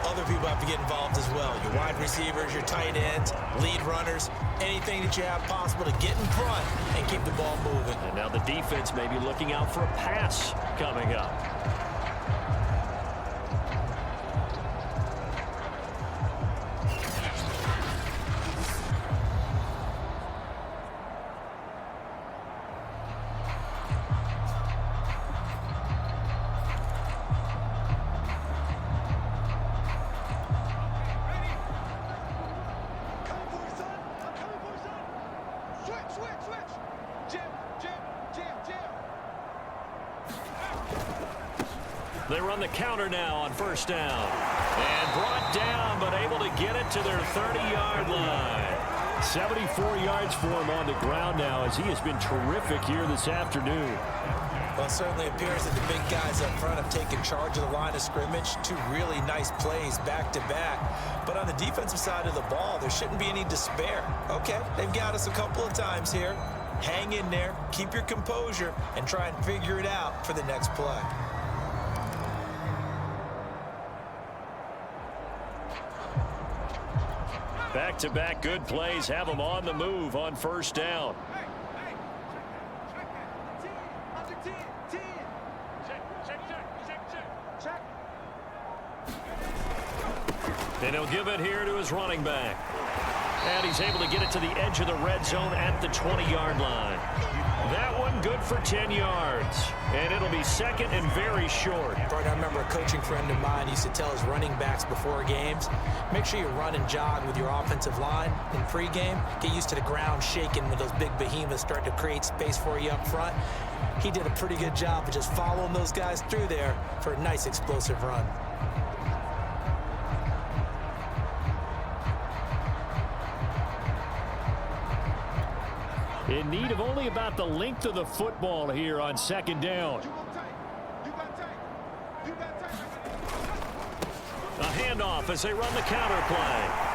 other people have to get involved as well. Your wide receivers, your tight ends, lead runners, anything that you have possible to get in front and keep the ball moving. And now the defense may be looking out for a pass coming up. They run the counter now on first down. And brought down, but able to get it to their 30-yard line. 74 yards for him on the ground now, as he has been terrific here this afternoon. Well, it certainly appears that the big guys up front have taken charge of the line of scrimmage. Two really nice plays back-to-back. But on the defensive side of the ball, there shouldn't be any despair. Okay, they've got us a couple of times here. Hang in there, keep your composure, and try and figure it out for the next play. Back-to-back good plays have them on the move on first down. And he'll give it here to his running back. And he's able to get it to the edge of the red zone at the 20-yard line. That one good for 10 yards. And it'll be second and very short. I remember a coaching friend of mine used to tell his running backs before games, make sure you run and jog with your offensive line in pregame. Get used to the ground shaking when those big behemoths start to create space for you up front. He did a pretty good job of just following those guys through there for a nice explosive run. In need of only about the length of the football here on second down. A handoff as they run the counter play.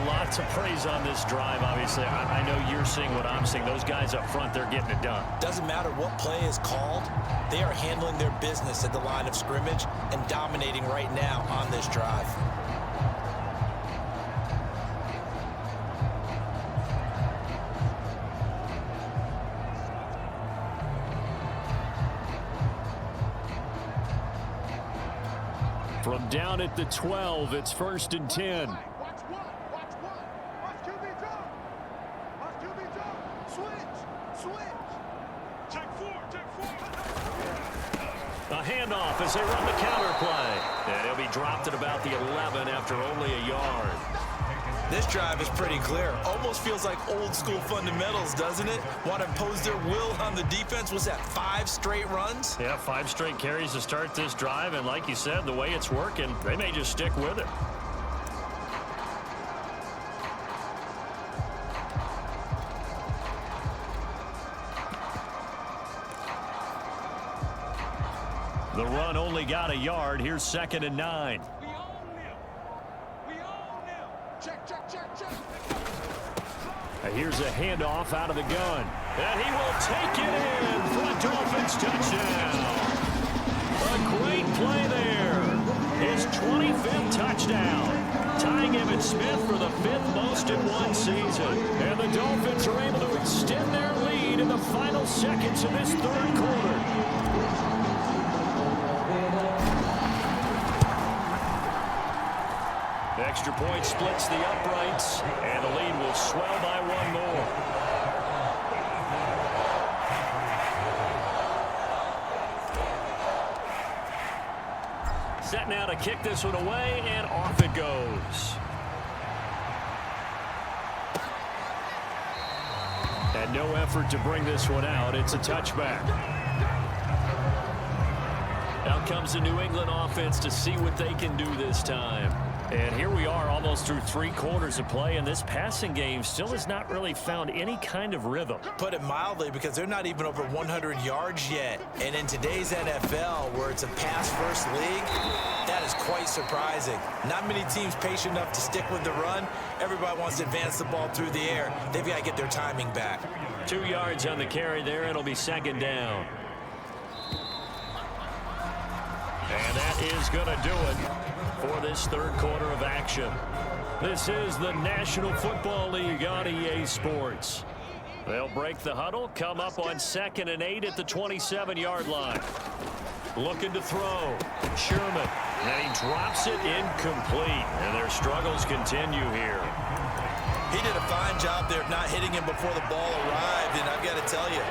Lots of praise on this drive, obviously. I know you're seeing what I'm seeing. Those guys up front, they're getting it done. Doesn't matter what play is called. They are handling their business at the line of scrimmage and dominating right now on this drive. From down at the 12, it's 1st and 10. Handoff as they run the counter play. And he'll be dropped at about the 11 after only a yard. This drive is pretty clear. Almost feels like old school fundamentals, doesn't it? Want to impose their will on the defense. Was that 5 straight runs? Yeah, 5 straight carries to start this drive. And like you said, the way it's working, they may just stick with it. The run only got a yard. Here's 2nd and 9. We own them. Check. Here's a handoff out of the gun. And he will take it in for a Dolphins touchdown. A great play there. His 25th touchdown. Tying Emmitt Smith for the 5th most in one season. And the Dolphins are able to extend their lead in the final seconds of this 3rd quarter. Extra point splits the uprights, and the lead will swell by 1 more. Set now to kick this one away, and off it goes. And no effort to bring this one out. It's a touchback. Out comes the New England offense to see what they can do this time. And here we are almost through 3 quarters of play, and this passing game still has not really found any kind of rhythm. Put it mildly, because they're not even over 100 yards yet. And in today's NFL, where it's a pass-first league, that is quite surprising. Not many teams patient enough to stick with the run. Everybody wants to advance the ball through the air. They've got to get their timing back. 2 yards on the carry there. It'll be 2nd down. And that is going to do it for this 3rd quarter of action. This is the National Football League on EA Sports. They'll break the huddle, come up on 2nd and 8 at the 27-yard line. Looking to throw. Sherman. And he drops it incomplete. And their struggles continue here. He did a fine job there of not hitting him before the ball arrived. And I've got to tell you,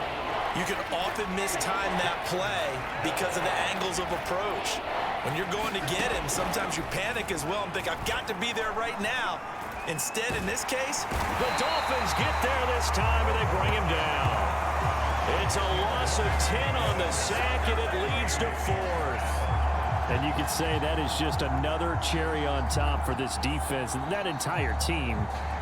you can often mistime that play because of the angles of approach. When you're going to get him, sometimes you panic as well and think, I've got to be there right now. Instead, in this case, the Dolphins get there this time, and they bring him down. It's a loss of 10 on the sack, and it leads to 4th. And you could say that is just another cherry on top for this defense and that entire team.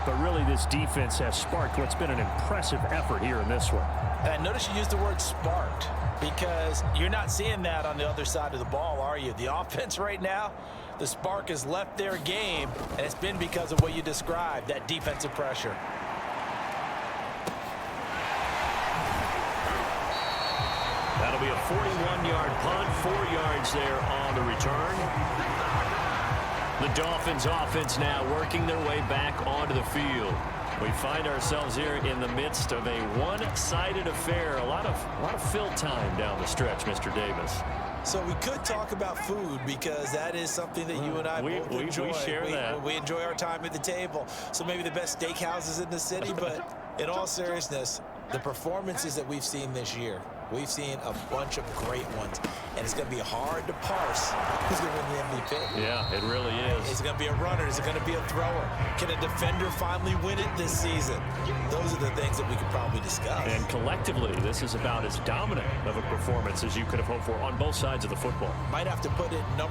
But really, this defense has sparked what's been an impressive effort here in this one. And notice you used the word sparked, because you're not seeing that on the other side of the ball, are you? The offense right now, the spark has left their game, and it's been because of what you described, that defensive pressure. That'll be a 41-yard punt, 4 yards there on the return. The Dolphins offense now working their way back onto the field. We find ourselves here in the midst of a one-sided affair. A lot of fill time down the stretch, Mr. Davis. So we could talk about food, because that is something that you and I both enjoy. We share that. We enjoy our time at the table. So maybe the best steakhouses in the city, but in all seriousness, the performances that we've seen this year, we've seen a bunch of great ones, and it's going to be hard to parse who's going to win the MVP. Yeah, it really is. Is it going to be a runner? Is it going to be a thrower? Can a defender finally win it this season? Those are the things that we could probably discuss. And collectively, this is about as dominant of a performance as you could have hoped for on both sides of the football. Might have to put it #1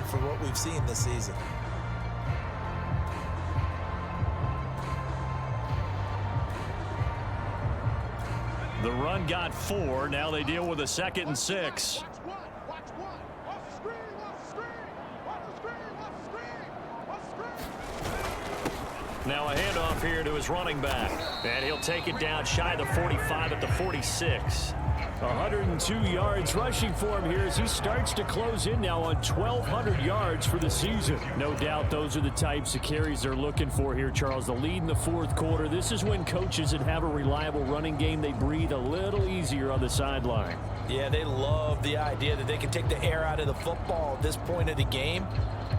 for what we've seen this season. The run got 4. Now they deal with a 2nd and 6. Now a handoff here to his running back. And he'll take it down shy of the 45 at the 46. 102 yards rushing for him here as he starts to close in now on 1,200 yards for the season. No doubt those are the types of carries they're looking for here, Charles. The lead in the 4th quarter. This is when coaches that have a reliable running game, they breathe a little easier on the sideline. Yeah, they love the idea that they can take the air out of the football at this point of the game.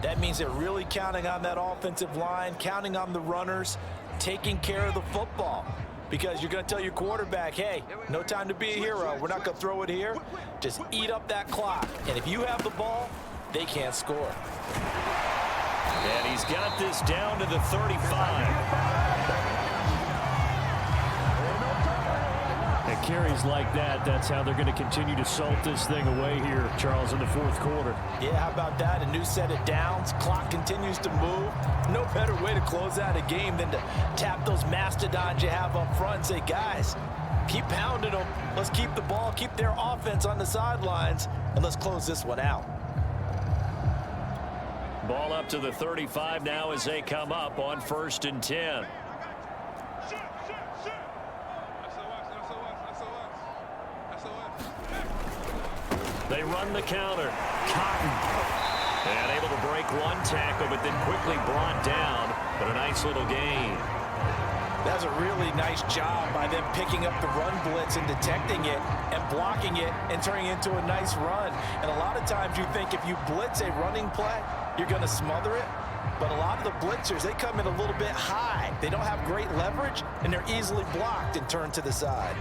That means they're really counting on that offensive line, counting on the runners, taking care of the football. Because you're going to tell your quarterback, hey, no time to be a hero. We're not going to throw it here. Just eat up that clock. And if you have the ball, they can't score. And he's got this down to the 35. And carries like that, that's how they're going to continue to salt this thing away here, Charles, in the 4th quarter. Yeah, how about that? A new set of downs. Clock continues to move. No better way to close out a game than to tap those mastodons you have up front and say, guys, keep pounding them. Let's keep the ball, keep their offense on the sidelines, and let's close this one out. Ball up to the 35 now as they come up on 1st and 10. They run the counter. Cotton. And able to break one tackle, but then quickly brought down. But a nice little gain. That's a really nice job by them picking up the run blitz and detecting it and blocking it and turning it into a nice run. And a lot of times you think if you blitz a running play, you're going to smother it. But a lot of the blitzers, they come in a little bit high. They don't have great leverage, and they're easily blocked and turned to the side.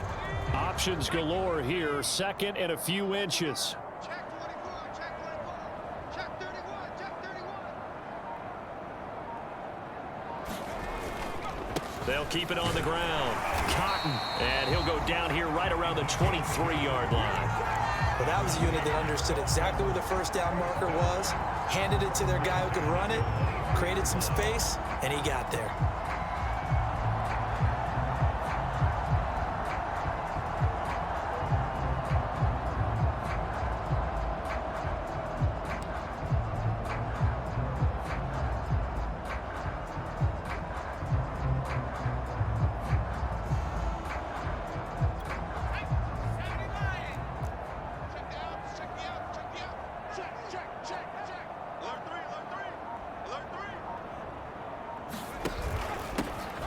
Options galore here. 2nd and a few inches. Check 24, check 24, check 31, check 31. They'll keep it on the ground. Cotton, and he'll go down here right around the 23-yard line. Well, that was a unit that understood exactly where the first down marker was, handed it to their guy who could run it, created some space, and he got there.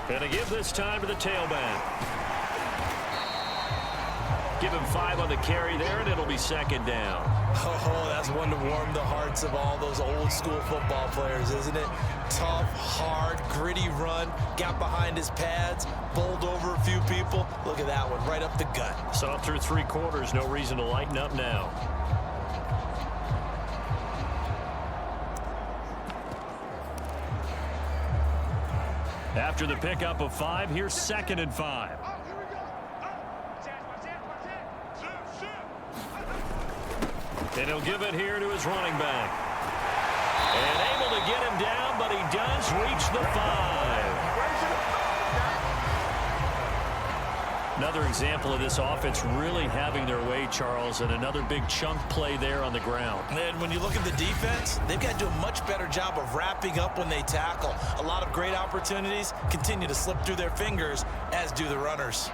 Going to give this time to the tailback. Give him 5 on the carry there, and it'll be second down. Oh, that's one to warm the hearts of all those old school football players, isn't it? Tough, hard, gritty run, got behind his pads, bowled over a few people. Look at that one, right up the gut. So through 3 quarters, no reason to lighten up now. After the pickup of 5, here's 2nd and 5. And he'll give it here to his running back. And able to get him down, but he does reach the 5. Another example of this offense really having their way, Charles, and another big chunk play there on the ground. And when you look at the defense, they've got to do a much better job of wrapping up when they tackle. A lot of great opportunities continue to slip through their fingers, as do the runners.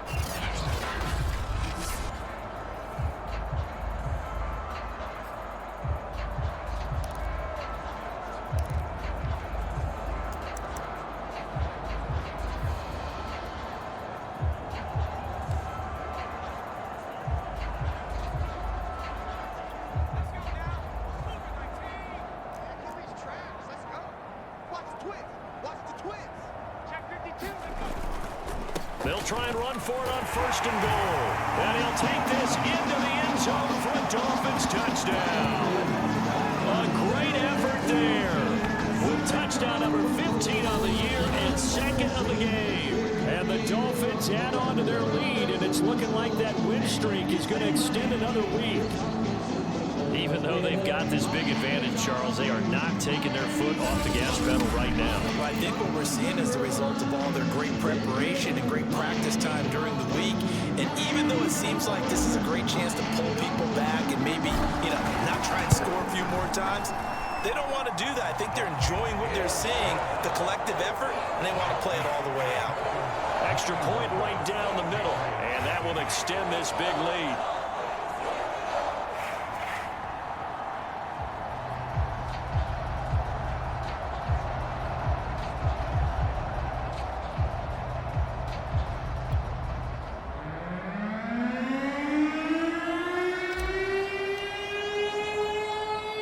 They'll try and run for it on 1st and goal. And he'll take this into the end zone for a Dolphins touchdown. A great effort there. With touchdown number 15 on the year and 2nd of the game. And the Dolphins add on to their lead, and it's looking like that win streak is going to extend another week. Even though they've got this big advantage, Charles, they are not taking their foot off the gas pedal right now. I think what we're seeing is the result of all their great preparation and great practice time during the week. And even though it seems like this is a great chance to pull people back and maybe, not try and score a few more times, they don't want to do that. I think they're enjoying what they're seeing, the collective effort, and they want to play it all the way out. Extra point right down the middle, and that will extend this big lead.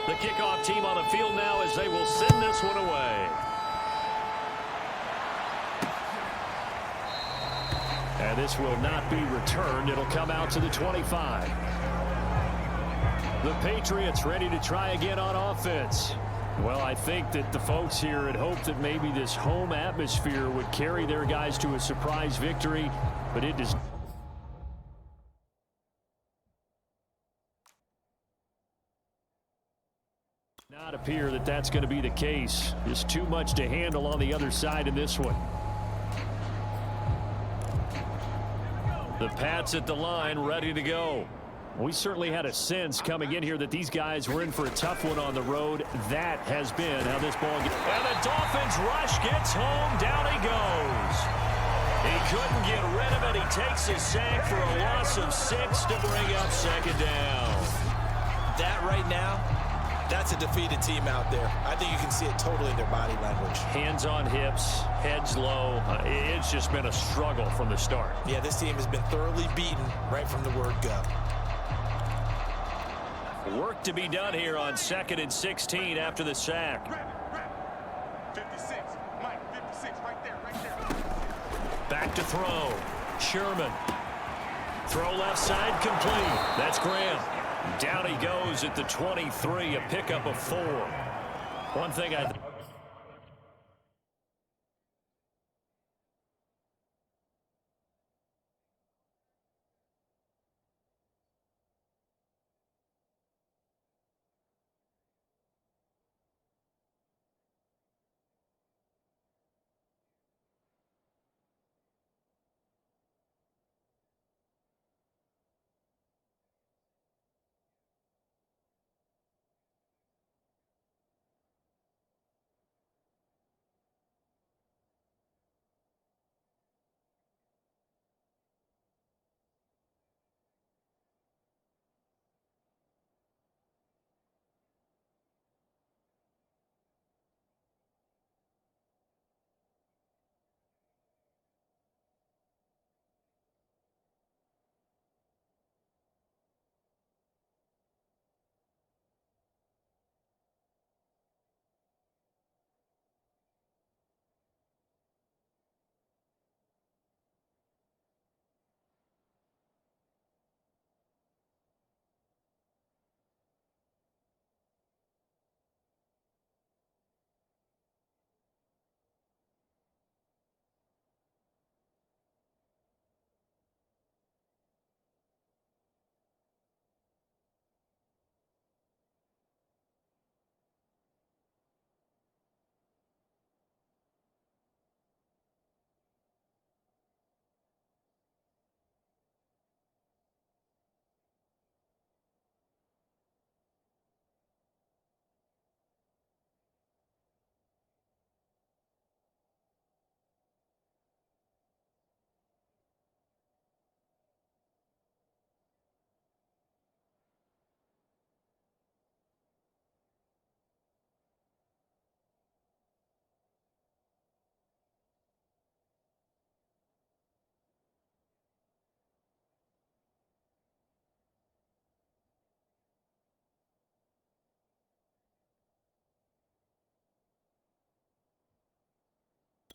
The kickoff team on the field now as they will send this one away. And this will not be returned. It'll come out to the 25. The Patriots ready to try again on offense. Well, I think that the folks here had hoped that maybe this home atmosphere would carry their guys to a surprise victory, but it does not appear that that's going to be the case. Just too much to handle on the other side in this one. The Pats at the line, ready to go. We certainly had a sense coming in here that these guys were in for a tough one on the road. That has been how this ball gets. And the Dolphins rush gets home. Down he goes. He couldn't get rid of it. He takes his sack for a loss of 6 to bring up 2nd down. That right now, that's a defeated team out there. I think you can see it totally in their body language. Hands on hips, heads low. It's just been a struggle from the start. Yeah, this team has been thoroughly beaten right from the word go. Work to be done here on 2nd and 16 after the sack. 56, Mike, 56, right there. Back to throw. Sherman. Throw left side complete. That's Graham. Down he goes at the 23, a pickup of 4. One thing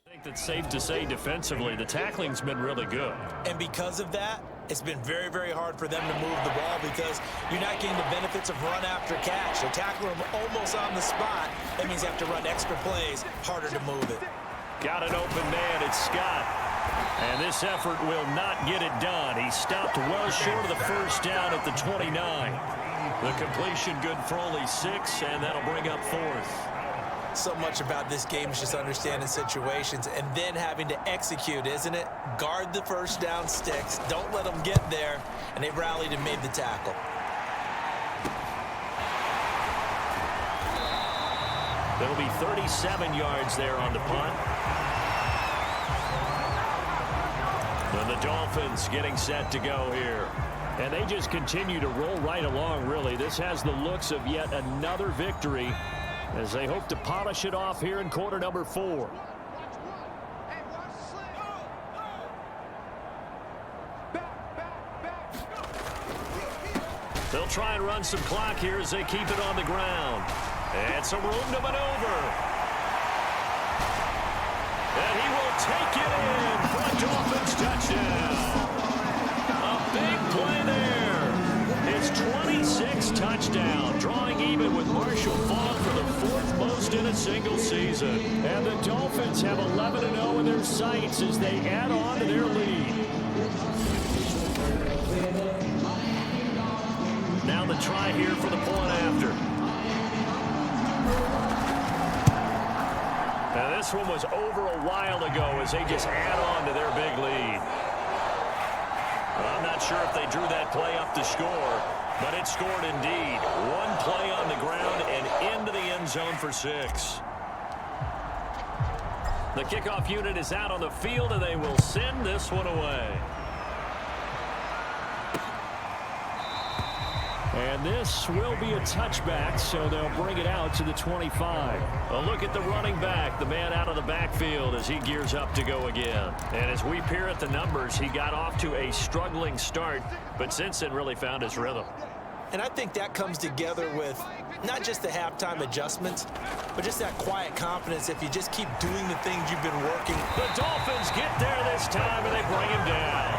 I think that's safe to say defensively, the tackling's been really good. And because of that, it's been very, very hard for them to move the ball because you're not getting the benefits of run after catch. They're tackling them almost on the spot. That means you have to run extra plays, harder to move it. Got an open man, it's Scott. And this effort will not get it done. He stopped well short of the first down at the 29. The completion good for only 6, and that'll bring up 4th. So much about this game is just understanding situations and then having to execute, isn't it? Guard the first down sticks. Don't let them get there. And they rallied and made the tackle. There'll be 37 yards there on the punt. And the Dolphins getting set to go here. And they just continue to roll right along, really. This has the looks of yet another victory as they hope to polish it off here in quarter number 4. They'll try and run some clock here as they keep it on the ground. And some room to maneuver. And he will take it in for a Dolphins touchdown. A big play there. His 26th touchdown, drawing even with Marshall Faulk for the 4th most in a single season. And the Dolphins have 11-0 in their sights as they add on to their lead. Now the try here for the point after. Now this one was over a while ago as they just add on to their big lead. I'm not sure if they drew that play up to score, but it scored indeed. One play on the ground and into the end zone for 6. The kickoff unit is out on the field, and they will send this one away. And this will be a touchback, so they'll bring it out to the 25. A look at the running back, the man out of the backfield as he gears up to go again. And as we peer at the numbers, he got off to a struggling start, but since then really found his rhythm. And I think that comes together with not just the halftime adjustments, but just that quiet confidence if you just keep doing the things you've been working. The Dolphins get there this time, and they bring him down.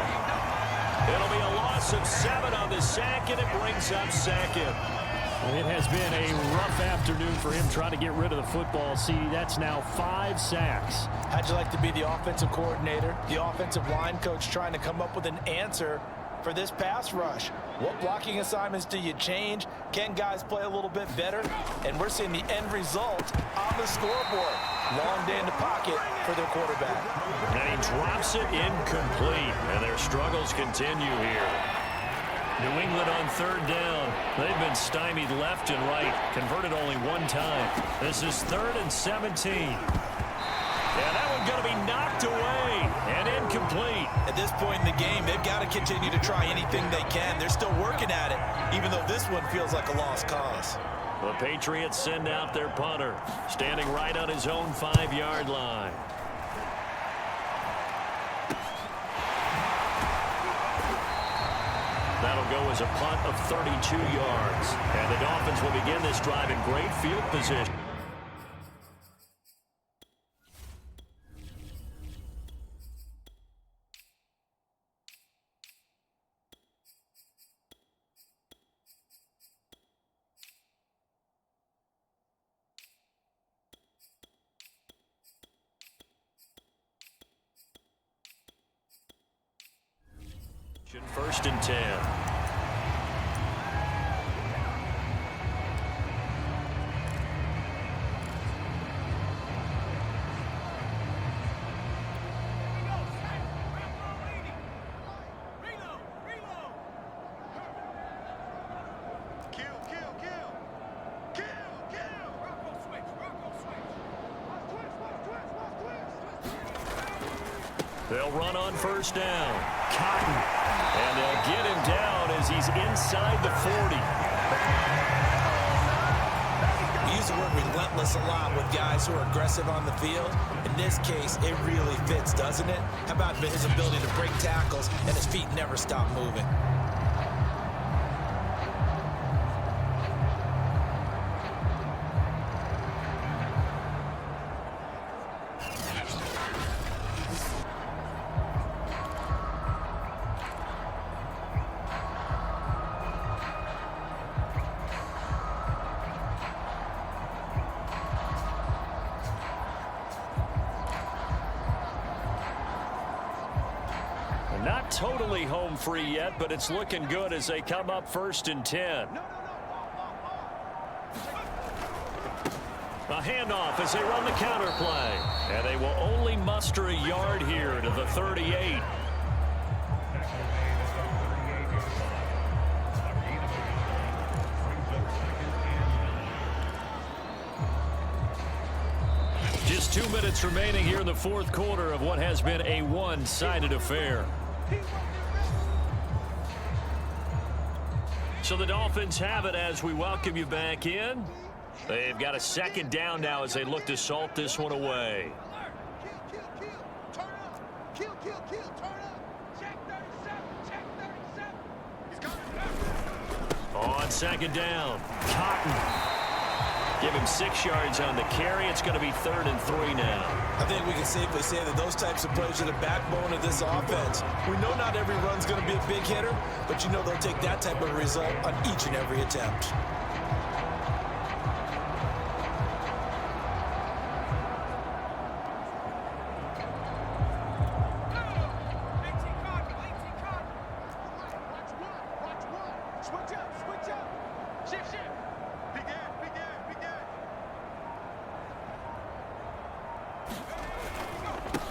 It'll be a loss of 7 on the sack, and it brings up 2nd. It has been a rough afternoon for him trying to get rid of the football. See, that's now 5 sacks. How'd you like to be the offensive coordinator, the offensive line coach trying to come up with an answer for this pass rush? What blocking assignments do you change? Can guys play a little bit better? And we're seeing the end result on the scoreboard. Long day in the pocket for their quarterback. And he drops it incomplete, and their struggles continue here. New England on 3rd down. They've been stymied left and right, converted only 1 time. This is 3rd and 17. And that one's going to be knocked away and incomplete. At this point in the game, they've got to continue to try anything they can. They're still working at it, even though this one feels like a lost cause. The Patriots send out their punter, standing right on his own 5-yard line. That'll go as a punt of 32 yards. And the Dolphins will begin this drive in great field position. First and 10. They'll run on first down. Cotton. And they'll get him down as he's inside the 40. We use the word relentless a lot with guys who are aggressive on the field. In this case, it really fits, doesn't it? How about his ability to break tackles and his feet never stop moving? totally home free yet, but it's looking good as they come up 1st and 10. A handoff as they run the counter play. And they will only muster a yard here to the 38. Just 2 minutes remaining here in the 4th quarter of what has been a one-sided affair. So the Dolphins have it as we welcome you back in. They've got a 2nd down now as they look to salt this one away. On 2nd down, Cotton. Give him 6 yards on the carry. It's going to be 3rd and 3 now. I think we can safely say that those types of plays are the backbone of this offense. We know not every run's going to be a big hitter, but you know they'll take that type of result on each and every attempt.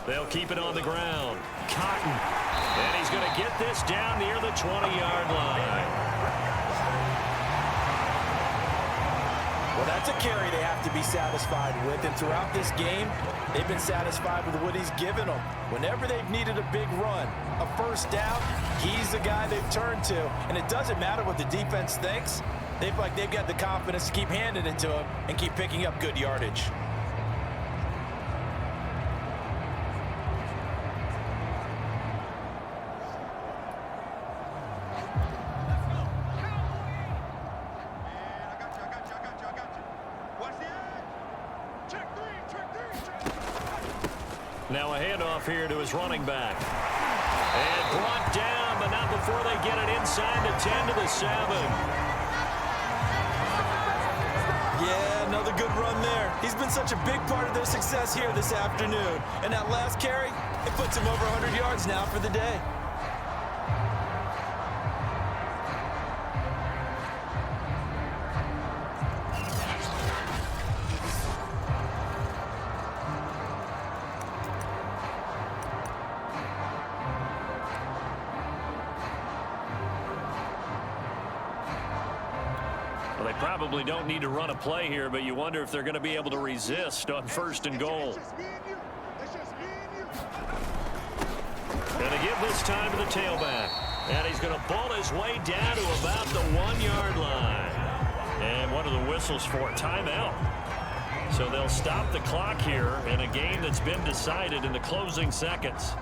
They'll keep it on the ground. Cotton. And he's going to get this down near the 20-yard line. Well, that's a carry they have to be satisfied with. And throughout this game, they've been satisfied with what he's given them. Whenever they've needed a big run, a 1st down, he's the guy they've turned to. And it doesn't matter what the defense thinks. They've got the confidence to keep handing it to him and keep picking up good yardage. Now a handoff here to his running back. And brought down, but not before they get it inside the 10 to the 7. Yeah, another good run there. He's been such a big part of their success here this afternoon. And that last carry, it puts him over 100 yards now for the day. Well, they probably don't need to run a play here, but you wonder if they're going to be able to resist on 1st and goal. Going to give this time to the tailback. And he's going to ball his way down to about the 1-yard line. And one of the whistles for a timeout. So they'll stop the clock here in a game that's been decided in the closing seconds.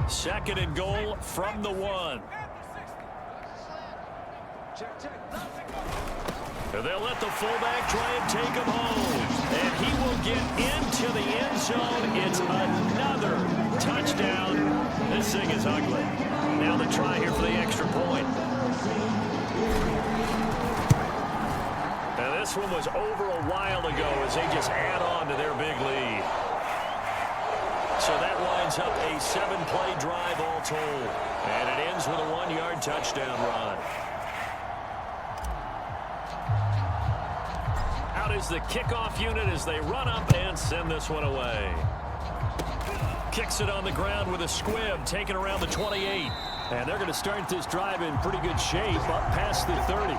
2nd and goal from the 1. They'll let the fullback try and take him home. And he will get into the end zone. It's another touchdown. This thing is ugly. Now the try here for the extra point. Now this one was over a while ago as they just add on to their big lead. So that winds up a 7-play drive all told. And it ends with a 1-yard touchdown run. Is the kickoff unit as they run up and send this one away. Kicks it on the ground with a squib, taken around the 28. And they're going to start this drive in pretty good shape up past the 30.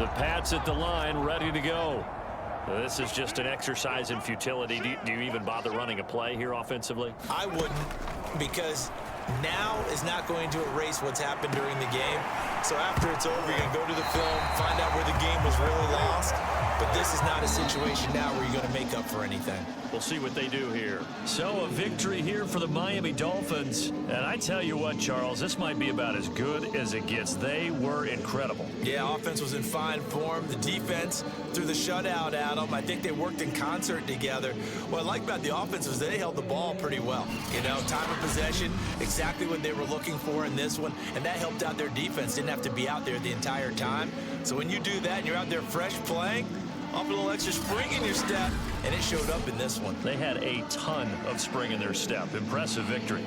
The Pats at the line, ready to go. This is just an exercise in futility. Do you even bother running a play here offensively? I wouldn't, because now is not going to erase what's happened during the game. So after it's over, you're going to go to the film, find out where the game was really lost. But this is not a situation now where you're going to make up for anything. We'll see what they do here. So a victory here for the Miami Dolphins. And I tell you what, Charles, this might be about as good as it gets. They were incredible. Yeah, offense was in fine form. The defense threw the shutout at them. I think they worked in concert together. What I like about the offense was they held the ball pretty well. You know, time of possession, exactly what they were looking for in this one. And that helped out their defense. Didn't have to be out there the entire time. So when you do that and you're out there fresh playing, Offer a little extra spring in your step, and it showed up in this one. They had a ton of spring in their step. Impressive victory.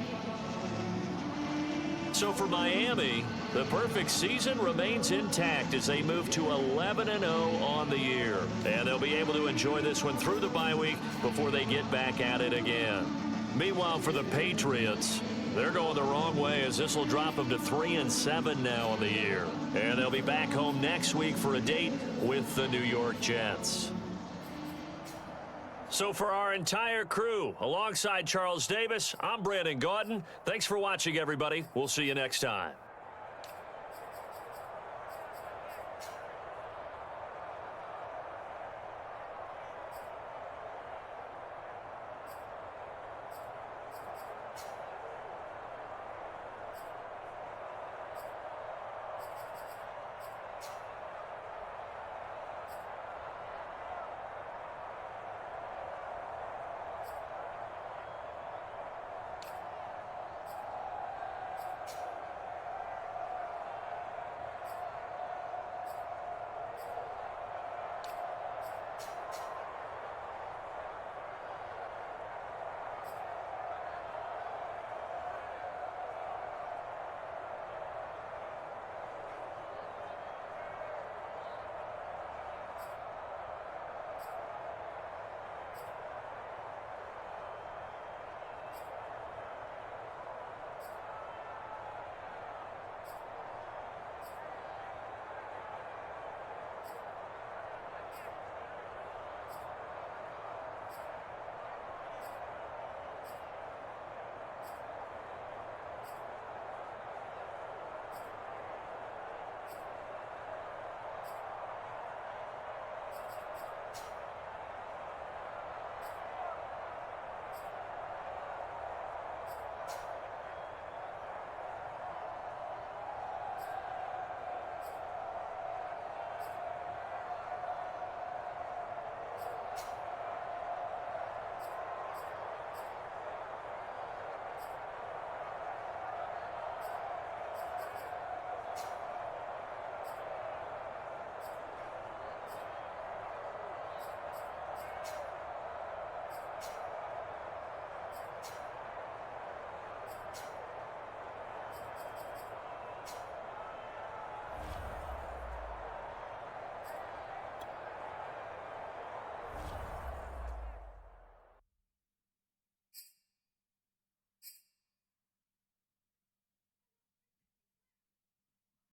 So for Miami, the perfect season remains intact as they move to 11-0 on the year. And they'll be able to enjoy this one through the bye week before they get back at it again. Meanwhile, for the Patriots, they're going the wrong way as this will drop them to 3-7 now on the year. And they'll be back home next week for a date with the New York Jets. So for our entire crew, alongside Charles Davis, I'm Brandon Gaudin. Thanks for watching, everybody. We'll see you next time.